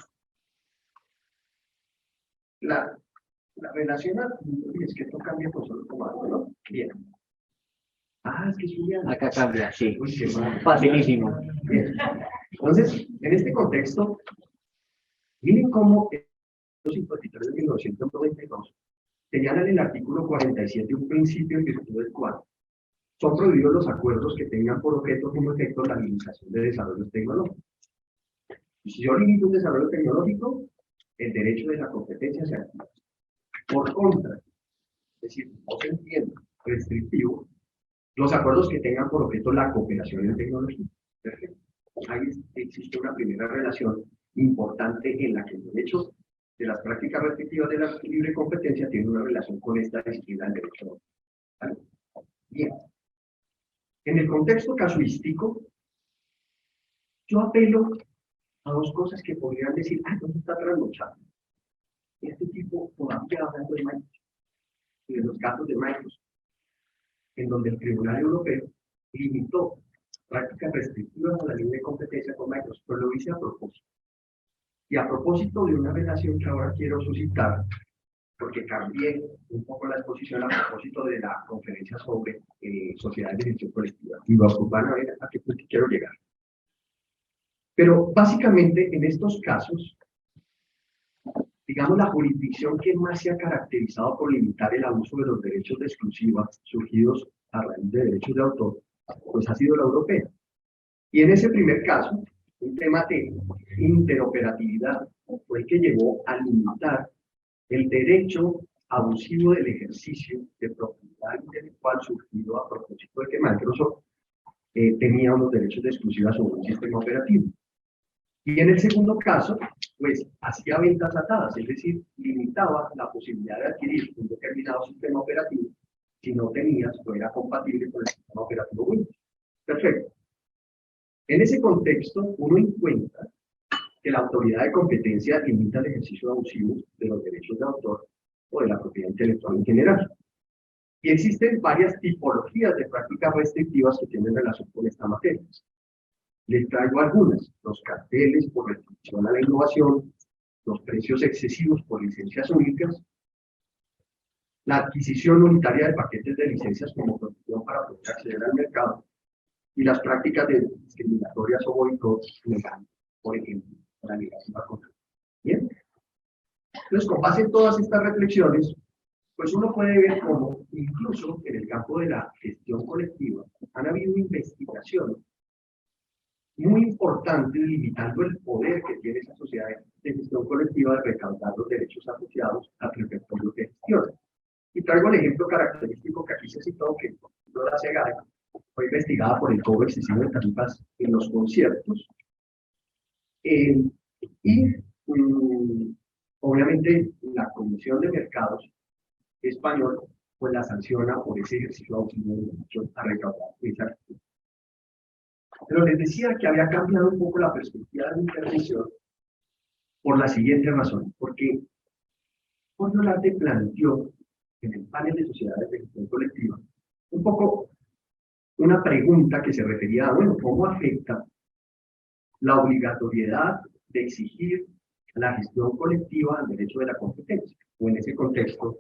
la relación es que esto cambia con solo comando, ¿no? Bien. Es que Julián. Acá cambia, sí. Uy, qué mal. Facilísimo. Bien. Entonces, en este contexto, miren cómo los 53 de 1992 señalan en el artículo 47 un principio en virtud del cual son prohibidos los acuerdos que tengan por objeto como efecto la limitación de desarrollos tecnológicos. Y si yo limito un desarrollo tecnológico, el derecho de la competencia se activa. Por contra, es decir, no se entiende restrictivo los acuerdos que tengan por objeto la cooperación en tecnología. Perfecto. Ahí existe una primera relación importante en la que el derecho de las prácticas restrictivas de la libre competencia tiene una relación con esta disciplina del derecho. ¿Vale? Bien. En el contexto casuístico, yo apelo a dos cosas que podrían decir, ¿dónde está trasnochado? Este tipo todavía hablando de Microsoft, de los casos de Microsoft. en donde el Tribunal Europeo limitó prácticas restrictivas a la libre competencia con Microsoft, pero lo hice a propósito. Y a propósito de una relación que ahora quiero suscitar, porque cambié un poco la exposición a propósito de la conferencia sobre sociedades de gestión colectiva. Y van a ver a qué punto quiero llegar. Pero básicamente en estos casos, digamos, la jurisdicción que más se ha caracterizado por limitar el abuso de los derechos de exclusiva surgidos a raíz de derechos de autor, pues ha sido la europea. Y en ese primer caso, un tema de interoperatividad fue el que llevó a limitar el derecho abusivo del ejercicio de propiedad intelectual surgido a propósito de que Microsoft tenía unos derechos de exclusiva sobre un sistema operativo. Y en el segundo caso, pues hacía ventas atadas, es decir, limitaba la posibilidad de adquirir un determinado sistema operativo si no tenías o era compatible con el sistema operativo Windows. Perfecto. En ese contexto, uno encuentra que la autoridad de competencia limita el ejercicio abusivo de los derechos de autor o de la propiedad intelectual en general. Y existen varias tipologías de prácticas restrictivas que tienen relación con esta materia. Les traigo algunas: los carteles por restricción a la innovación, los precios excesivos por licencias únicas, la adquisición unitaria de paquetes de licencias como condición para poder acceder al mercado, y las prácticas discriminatorias o boicot legal, por ejemplo, la negativa contra. Bien. Entonces, con base en todas estas reflexiones, pues uno puede ver cómo, incluso en el campo de la gestión colectiva, han habido investigaciones muy importantes limitando el poder que tiene esa sociedad de gestión colectiva de recaudar los derechos asociados al repertorio que gestiona. Y traigo el ejemplo característico que aquí se citó, que la CEGAE fue investigada por el cobro excesivo de tarifas en los conciertos. Obviamente la Comisión de Mercados español pues la sanciona por ese ejercicio abusivo de derechos a recaudar esa actividad. Pero les decía que había cambiado un poco la perspectiva de la intervención por la siguiente razón, porque Jorge Olarte planteó en el panel de sociedades de gestión colectiva un poco una pregunta que se refería a, bueno, ¿cómo afecta la obligatoriedad de exigir la gestión colectiva al derecho de la competencia? O en ese contexto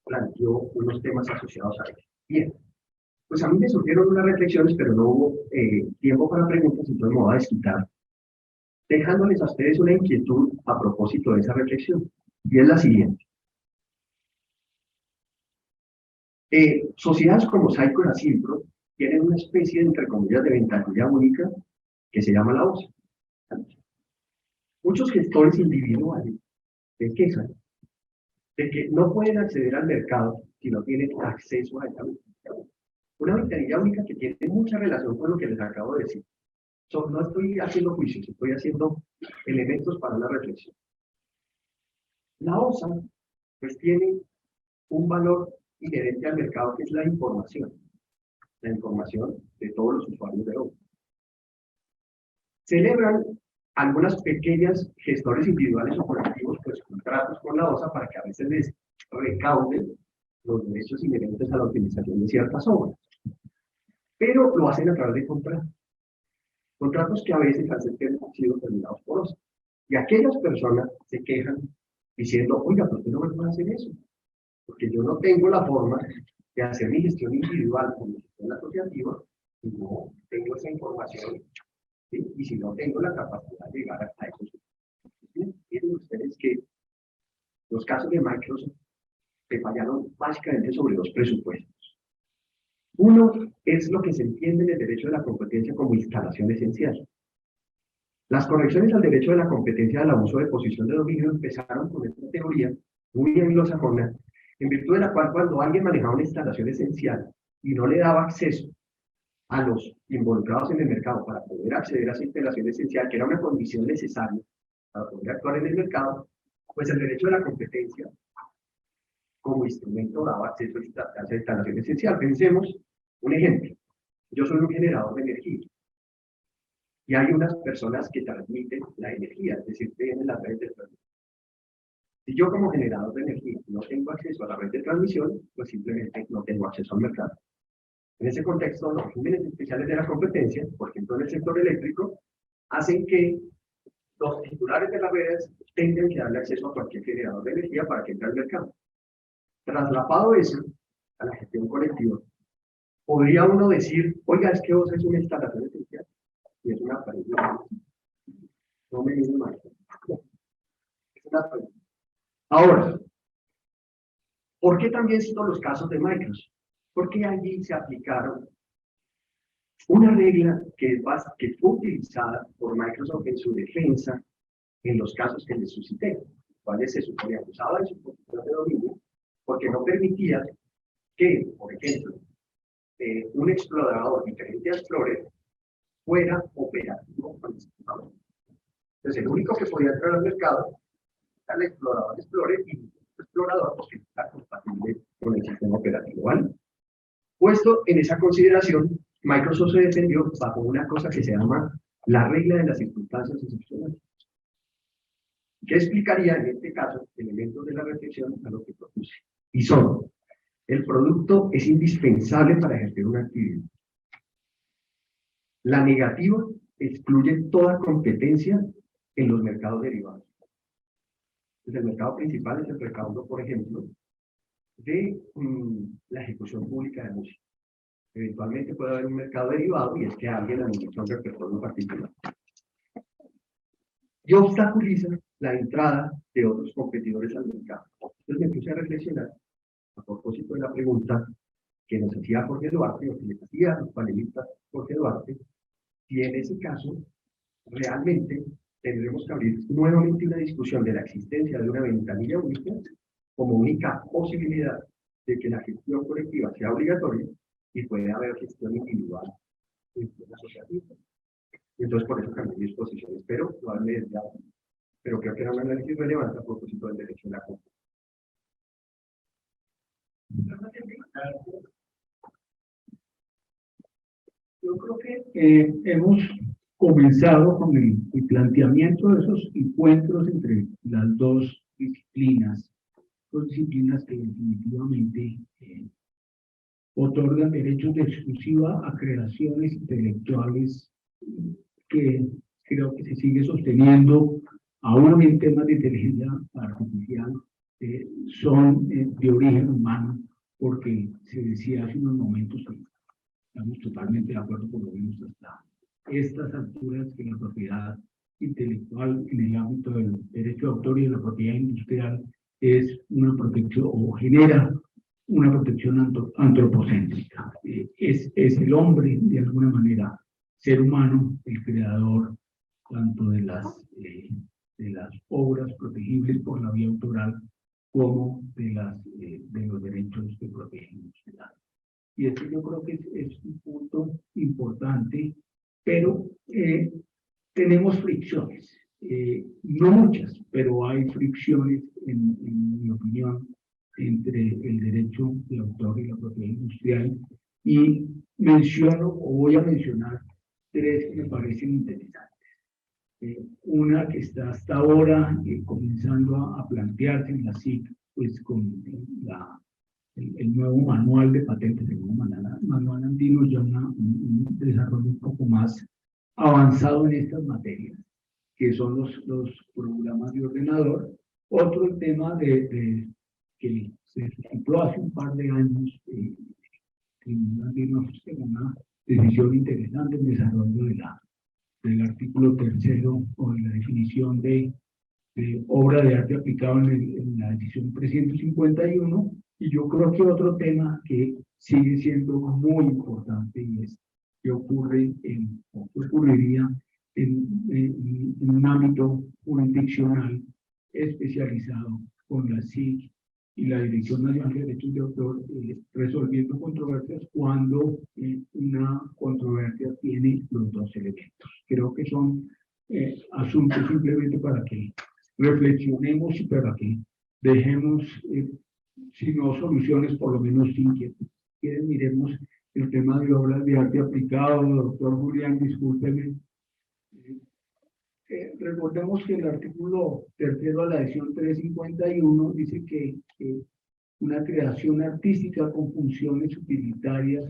planteó unos temas asociados a ello. Bien, pues a mí me surgieron unas reflexiones, pero no hubo tiempo para preguntas, entonces me voy a desquitar, dejándoles a ustedes una inquietud a propósito de esa reflexión, y es la siguiente. Sociedades como Saico y Asimpro tienen una especie de, entre comillas, de ventanilla única que se llama la OSA. Muchos gestores individuales se quejan de que no pueden acceder al mercado si no tienen acceso a esa ventanilla. Una ventanilla única que tiene mucha relación con lo que les acabo de decir. No estoy haciendo juicios, estoy haciendo elementos para una reflexión. La OSA, pues, tiene un valor inherente al mercado, que es la información de todos los usuarios de OSA. Celebran algunas pequeñas gestores individuales o colectivos, pues, contratos con la OSA para que a veces les recauden los derechos inherentes a la utilización de ciertas obras. Pero lo hacen a través de contratos. Contratos que a veces han sido terminados por OSA. Y aquellas personas se quejan diciendo, oiga, ¿por qué no me pueden hacer eso? Porque yo no tengo la forma de hacer mi gestión individual con mi gestión asociativa y no tengo esa información, ¿sí? Y si no tengo la capacidad de llegar a esos. Miren ustedes que los casos de Microsoft se fallaron básicamente sobre dos presupuestos. Uno es lo que se entiende en el derecho de la competencia como instalación esencial. Las correcciones al derecho de la competencia del abuso de posición de dominio empezaron con esta teoría muy anglosajona, en virtud de la cual cuando alguien manejaba una instalación esencial y no le daba acceso a los involucrados en el mercado para poder acceder a esa instalación esencial, que era una condición necesaria para poder actuar en el mercado, pues el derecho de la competencia como instrumento daba acceso a esa instalación esencial. Pensemos un ejemplo. Yo soy un generador de energía y hay unas personas que transmiten la energía, es decir, tienen las redes de transmisión. Si yo como generador de energía no tengo acceso a la red de transmisión, pues simplemente no tengo acceso al mercado. En ese contexto, los regímenes especiales de la competencia, por ejemplo en el sector eléctrico, hacen que los titulares de las redes tengan que darle acceso a cualquier generador de energía para que entre al mercado. Traslapado eso a la gestión colectiva, podría uno decir, oiga, es que vos es una instalación esencial y es una pared. No me viene mal. Es una pared. Ahora, ¿por qué también cito los casos de Microsoft? Porque allí se aplicaron una regla que fue utilizada por Microsoft en su defensa en los casos que les suscité, cuales se supone abusaba de su posición de dominio, porque no permitía que, por ejemplo, un explorador diferente a Explorer fuera operativo con el sistema. Entonces, el único que podía entrar al mercado era el explorador Explorer y el explorador porque está compatible con el sistema operativo, ¿vale? Puesto en esa consideración, Microsoft se defendió bajo una cosa que se llama la regla de las circunstancias excepcionales, que explicaría en este caso elementos de la reflexión a lo que propuse. Y son: el producto es indispensable para ejercer una actividad. La negativa excluye toda competencia en los mercados derivados. Entonces, el mercado principal es el recaudo, por ejemplo, de la ejecución pública de música. Eventualmente puede haber un mercado derivado y es que alguien administra un repertorio en particular. Y obstaculiza la entrada de otros competidores al mercado. Entonces me puse a reflexionar a propósito de la pregunta que nos hacía Jorge Duarte, o que les hacía a los panelistas Jorge Duarte, si en ese caso realmente tendremos que abrir nuevamente una discusión de la existencia de una ventanilla única como única posibilidad de que la gestión colectiva sea obligatoria y puede haber gestión individual en la asociativa. Entonces, por eso cambié mis posiciones, pero no haberme desviado. Pero creo que era un análisis relevante a propósito del derecho de la competencia. Yo creo que hemos comenzado con el planteamiento de esos encuentros entre las dos disciplinas que definitivamente otorgan derechos de exclusiva a creaciones intelectuales que creo que se sigue sosteniendo aún en temas de inteligencia artificial, son de origen humano, porque se decía hace unos momentos que estamos totalmente de acuerdo, por lo menos hasta estas alturas, que la propiedad intelectual en el ámbito del derecho de autor y de la propiedad industrial es una protección o genera una protección antropocéntrica. Es el hombre, de alguna manera, ser humano, el creador tanto de las obras protegibles por la vía autoral como de los derechos de propiedad industrial. Y esto yo creo que es un punto importante, pero tenemos fricciones, no muchas, pero hay fricciones, en mi opinión, entre el derecho de autor y la propiedad industrial, y menciono, o voy a mencionar, tres que me parecen interesantes. Una que está hasta ahora comenzando a plantearse en la SIC, pues con el nuevo manual de patentes, el nuevo manual andino, ya un desarrollo un poco más avanzado en estas materias, que son los programas de ordenador. Otro, el tema que se suscitó hace un par de años, una decisión interesante en desarrollo del artículo 3º o de la definición de obra de arte aplicado en la decisión 351. Y yo creo que otro tema que sigue siendo muy importante y es que ocurriría en un ámbito jurisdiccional especializado con la SIC y la Dirección Nacional de Derechos de Autor, resolviendo controversias cuando una controversia tiene los dos elementos. Creo que son asuntos simplemente para que reflexionemos y para que dejemos, si no soluciones, por lo menos inquietudes. Quieren, miremos el tema de obras de arte aplicado. Doctor Julián, discúlpeme. Recordemos que el artículo 3º de la edición 351 dice que una creación artística con funciones utilitarias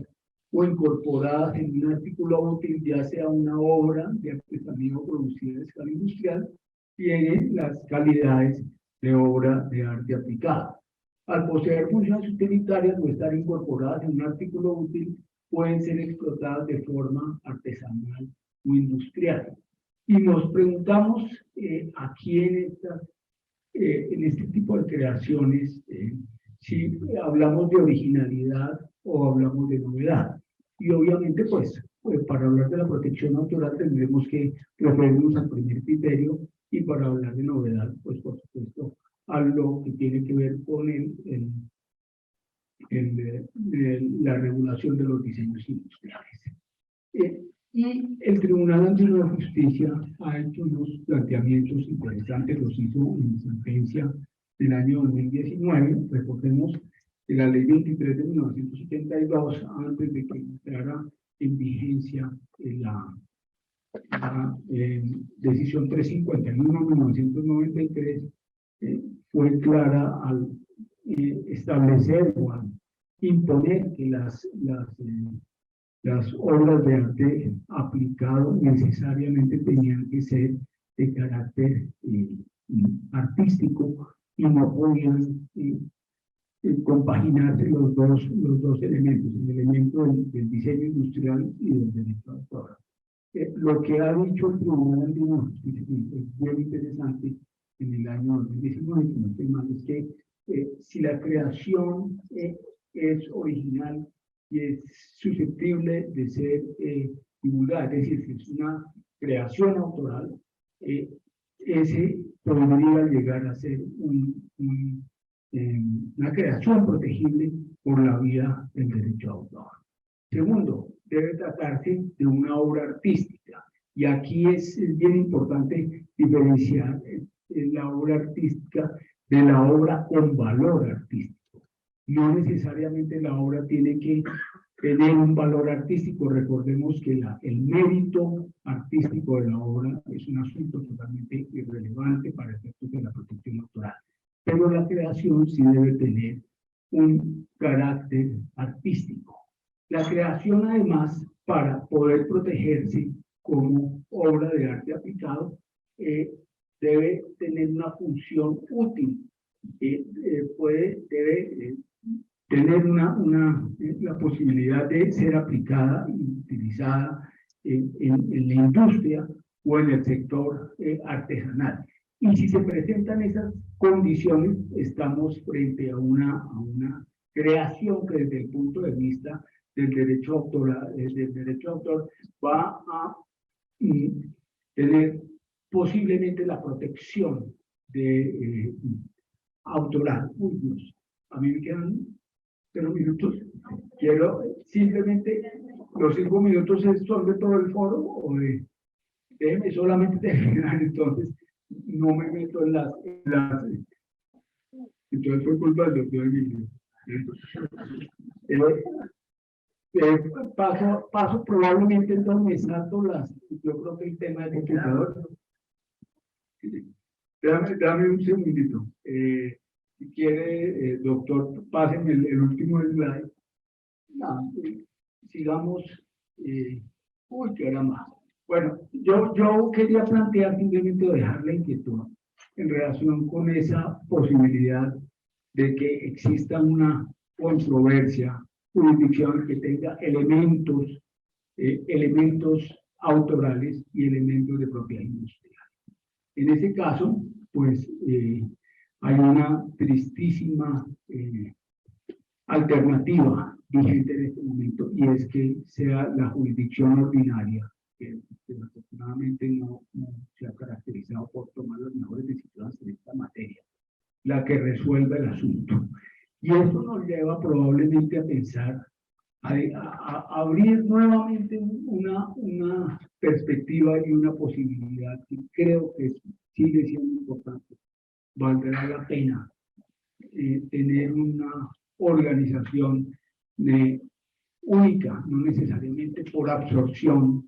o incorporadas en un artículo útil, ya sea una obra de artesanía producida a escala industrial, tienen las calidades de obra de arte aplicada. Al poseer funciones utilitarias o estar incorporadas en un artículo útil, pueden ser explotadas de forma artesanal o industrial. Y nos preguntamos aquí en este tipo de creaciones, si hablamos de originalidad o hablamos de novedad. Y obviamente, pues, para hablar de la protección autoral tendremos que referirnos al primer criterio, y para hablar de novedad, pues, por supuesto, a lo que tiene que ver con la regulación de los diseños industriales. Y el Tribunal Nacional de Justicia ha hecho unos planteamientos interesantes, los hizo en sentencia del año 2019, recordemos de la Ley 23 de 1972, antes de que entrara en vigencia la decisión 351 de 1993, fue clara al establecer o al imponer que las obras de arte aplicado necesariamente tenían que ser de carácter artístico y no podían compaginarse los dos elementos, el elemento del diseño industrial y del derecho de autor. Lo que ha dicho el Tribunal de Justicia es bien interesante en el año 2019, que no estoy mal, es que si la creación es original y es susceptible de ser divulgada, es decir, si es una creación autoral, ese podría llegar a ser una creación protegible por la vía del derecho de autor. Segundo, debe tratarse de una obra artística, y aquí es bien importante diferenciar la obra artística de la obra con valor artístico. No necesariamente la obra tiene que tener un valor artístico. Recordemos que el mérito artístico de la obra es un asunto totalmente irrelevante para efectos de la protección autoral. Pero la creación sí debe tener un carácter artístico. La creación, además, para poder protegerse como obra de arte aplicado, debe tener una función útil. Debe tener la posibilidad de ser aplicada y utilizada en la industria o en el sector artesanal. Y si se presentan esas condiciones, estamos frente a una creación que desde el punto de vista del derecho autoral, del derecho de autor, va a tener posiblemente la protección de autoral. Uy, Dios, a mí me quedan 0 minutos. Quiero simplemente, los 5 minutos son de todo el foro, o déjenme solamente terminar, entonces no me meto en las entonces fue culpa del doctor Emilio. Paso probablemente, entonces me salto yo creo que el tema del computador. Dame un segundito. Si quiere, doctor, pásenme el último slide. Sigamos. Uy, que era más. Bueno, yo quería plantear simplemente dejar la inquietud en relación con esa posibilidad de que exista una controversia, jurisdicción que tenga elementos autorales y elementos de propiedad industrial. En ese caso, pues, hay una tristísima alternativa vigente en este momento, y es que sea la jurisdicción ordinaria, que desafortunadamente no se ha caracterizado por tomar las mejores decisiones en esta materia, la que resuelva el asunto. Y esto nos lleva probablemente a pensar, a abrir nuevamente una perspectiva y una posibilidad que creo que sigue siendo importante. Valdrá la pena tener una organización única, no necesariamente por absorción,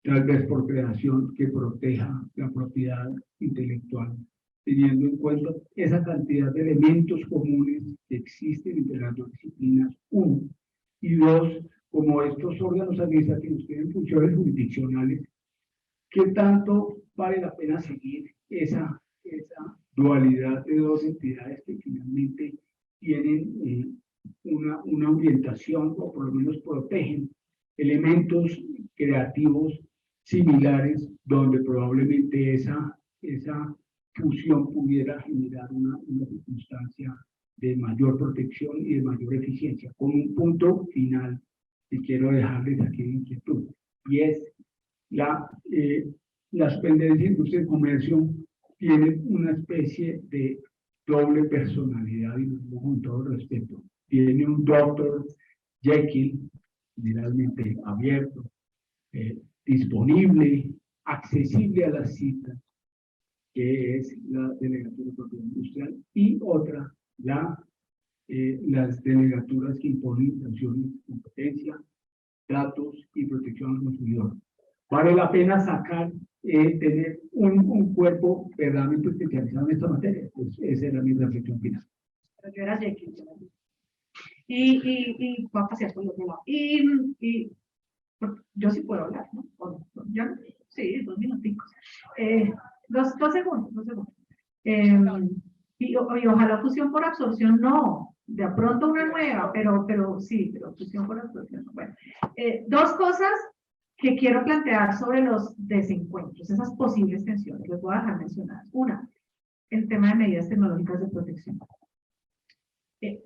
tal vez por creación, que proteja la propiedad intelectual, teniendo en cuenta esa cantidad de elementos comunes que existen entre las dos disciplinas, uno, y dos, como estos órganos administrativos tienen funciones jurisdiccionales, ¿qué tanto vale la pena seguir esa dualidad de dos entidades que finalmente tienen una orientación o por lo menos protegen elementos creativos similares donde probablemente esa fusión pudiera generar una circunstancia de mayor protección y de mayor eficiencia? Con un punto final que quiero dejarles aquí de inquietud, y es la Superintendencia de Industria y Comercio tiene una especie de doble personalidad, y lo digo con todo respeto. Tiene un Dr. Jekyll, generalmente abierto, disponible, accesible a las citas, que es la Delegatura de Propiedad Industrial, y otra, las delegaturas que imponen sanciones, competencia, datos y protección al consumidor. Vale la pena tener un cuerpo verdaderamente especializado en esta materia. Pues esa era mi reflexión final. Pero yo era Jekyll. Y voy a pasear por el otro lado. Yo sí puedo hablar, ¿no? ¿Yo? Sí, 2 minuticos. 2 segundos, 2 segundos. Y ojalá fusión por absorción, no. De pronto una nueva, pero sí, pero fusión por absorción. Bueno, 2 cosas que quiero plantear sobre los desencuentros, esas posibles tensiones, les voy a dejar mencionadas. Una, el tema de medidas tecnológicas de protección.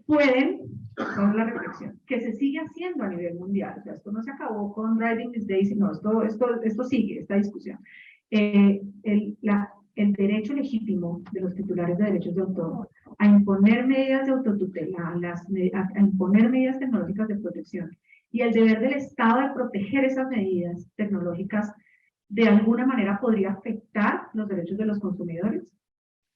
Pueden, con la reflexión, que se sigue haciendo a nivel mundial, o sea, esto no se acabó con Driving These Days, no, esto sigue, esta discusión. El derecho legítimo de los titulares de derechos de autor a imponer medidas de autotutela, a imponer medidas tecnológicas de protección, y el deber del Estado de proteger esas medidas tecnológicas, de alguna manera podría afectar los derechos de los consumidores.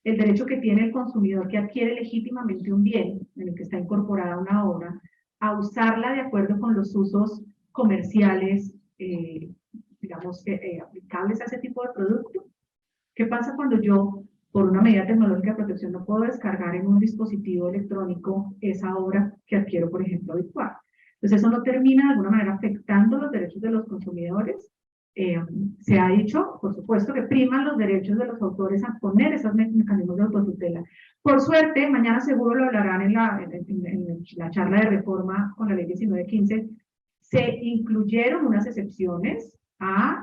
El derecho que tiene el consumidor que adquiere legítimamente un bien en el que está incorporada una obra, a usarla de acuerdo con los usos comerciales, digamos, aplicables a ese tipo de producto. ¿Qué pasa cuando yo, por una medida tecnológica de protección, no puedo descargar en un dispositivo electrónico esa obra que adquiero, por ejemplo, virtual? Entonces, eso no termina de alguna manera afectando los derechos de los consumidores. Se ha dicho, por supuesto, que priman los derechos de los autores a poner esos mecanismos de autotutela. Por suerte, mañana seguro lo hablarán en la charla de reforma con la ley 1915, se incluyeron unas excepciones a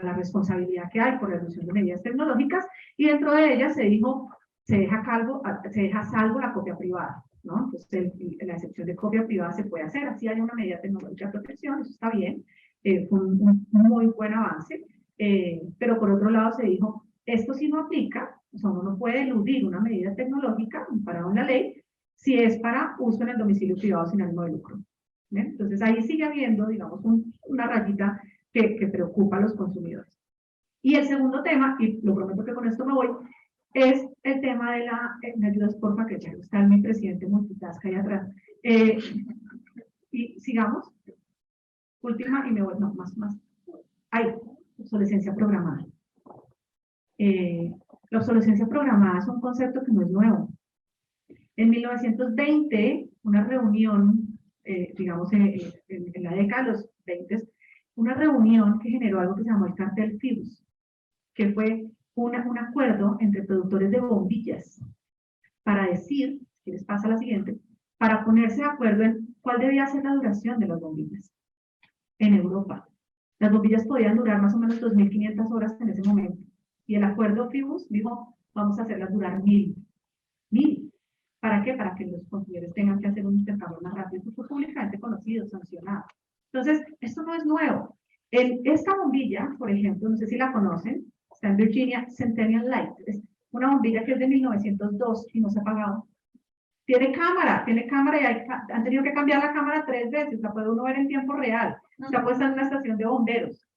la responsabilidad que hay por la reducción de medidas tecnológicas, y dentro de ellas se dijo, se deja salvo la copia privada, ¿no? Entonces, la excepción de copia privada se puede hacer, así hay una medida tecnológica de protección, eso está bien. Fue un muy buen avance, pero por otro lado se dijo, esto sí no aplica, o sea, uno no puede eludir una medida tecnológica amparada en la ley si es para uso en el domicilio privado sin ánimo de lucro. ¿Bien? Entonces ahí sigue habiendo, digamos, una rayita que preocupa a los consumidores. Y el segundo tema, y lo prometo que con esto me voy, es el tema de ¿me ayudas porfa? Que ya está mi presidente multitask ahí atrás. Y sigamos. Última, y me voy, no, más. Hay obsolescencia programada. La obsolescencia programada es un concepto que no es nuevo. En 1920, una reunión, digamos, en la década de los 20, una reunión que generó algo que se llamó el cartel Philips, que fue un acuerdo entre productores de bombillas para decir, si les pasa la siguiente, para ponerse de acuerdo en cuál debía ser la duración de las bombillas. En Europa, las bombillas podían durar más o menos 2.500 horas en ese momento. Y el acuerdo Philips dijo, vamos a hacerlas durar 1.000. ¿Para qué? Para que los consumidores tengan que hacer un intercambio más rápido. Esto fue públicamente conocido, sancionado. Entonces, esto no es nuevo. Esta bombilla, por ejemplo, no sé si la conocen, está en Virginia, Centennial Light. Es una bombilla que es de 1902 y no se ha apagado. Tiene cámara y han tenido que cambiar la cámara 3 veces, la puede uno ver en tiempo real. Está puesta en una estación de bomberos.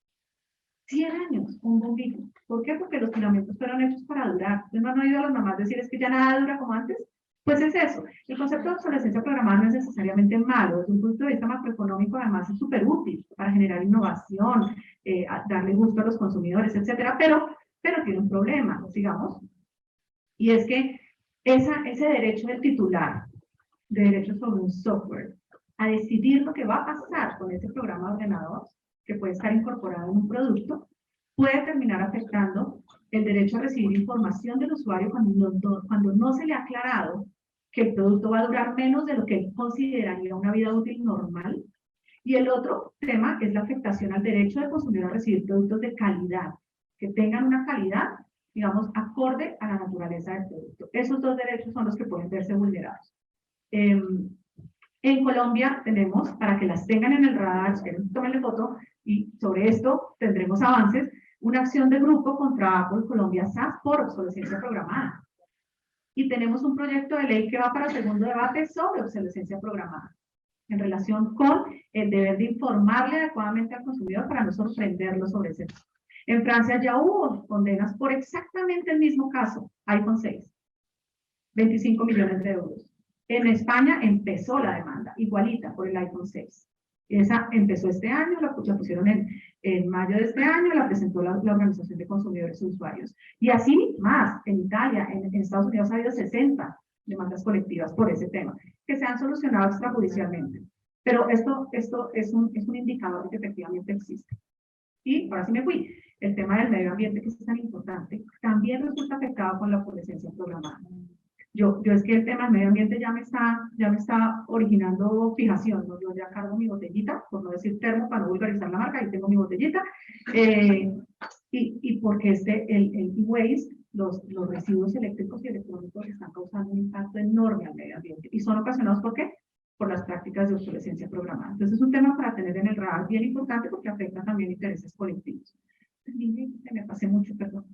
100 años, un bombillo. ¿Por qué? Porque los filamentos fueron hechos para durar. ¿No han oído a las mamás decir es que ya nada dura como antes? Pues es eso. El concepto de obsolescencia programada no es necesariamente malo. Desde un punto de vista macroeconómico, además, es súper útil para generar innovación, darle gusto a los consumidores, etcétera. Pero tiene un problema, digamos. Y es que ese derecho del titular de derechos sobre un software a decidir lo que va a pasar con ese programa de ordenador, que puede estar incorporado en un producto, puede terminar afectando el derecho a recibir información del usuario cuando no se le ha aclarado que el producto va a durar menos de lo que él consideraría una vida útil normal. Y el otro tema es la afectación al derecho del consumidor a recibir productos de calidad, que tengan una calidad, digamos, acorde a la naturaleza del producto. Esos dos derechos son los que pueden verse vulnerados. En Colombia tenemos, para que las tengan en el radar, si quieren tomarle foto, y sobre esto tendremos avances, una acción de grupo contra Apple Colombia SAS por obsolescencia programada. Y tenemos un proyecto de ley que va para segundo debate sobre obsolescencia programada, en relación con el deber de informarle adecuadamente al consumidor para no sorprenderlo sobre ese tema. En Francia ya hubo condenas por exactamente el mismo caso, iPhone 6, 25 millones de euros. En España empezó la demanda, igualita, por el iPhone 6. Esa empezó este año, la pusieron en mayo de este año, la presentó la Organización de Consumidores y Usuarios. Y así más, en Italia, en Estados Unidos ha habido 60 demandas colectivas por ese tema, que se han solucionado extrajudicialmente. Pero esto es un indicador de que efectivamente existe. Y ahora sí me fui. El tema del medio ambiente, que es tan importante, también resulta afectado con la obsolescencia programada. Yo es que el tema del medio ambiente ya me está originando fijación, ¿no? Yo ya cargo mi botellita, por no decir termo, para no vulgarizar la marca, ahí tengo mi botellita, y porque el e-waste, los residuos eléctricos y electrónicos están causando un impacto enorme al medio ambiente, y son ocasionados, ¿por qué? Por las prácticas de obsolescencia programada. Entonces es un tema para tener en el radar bien importante porque afecta también intereses colectivos. Me pasé mucho, perdón.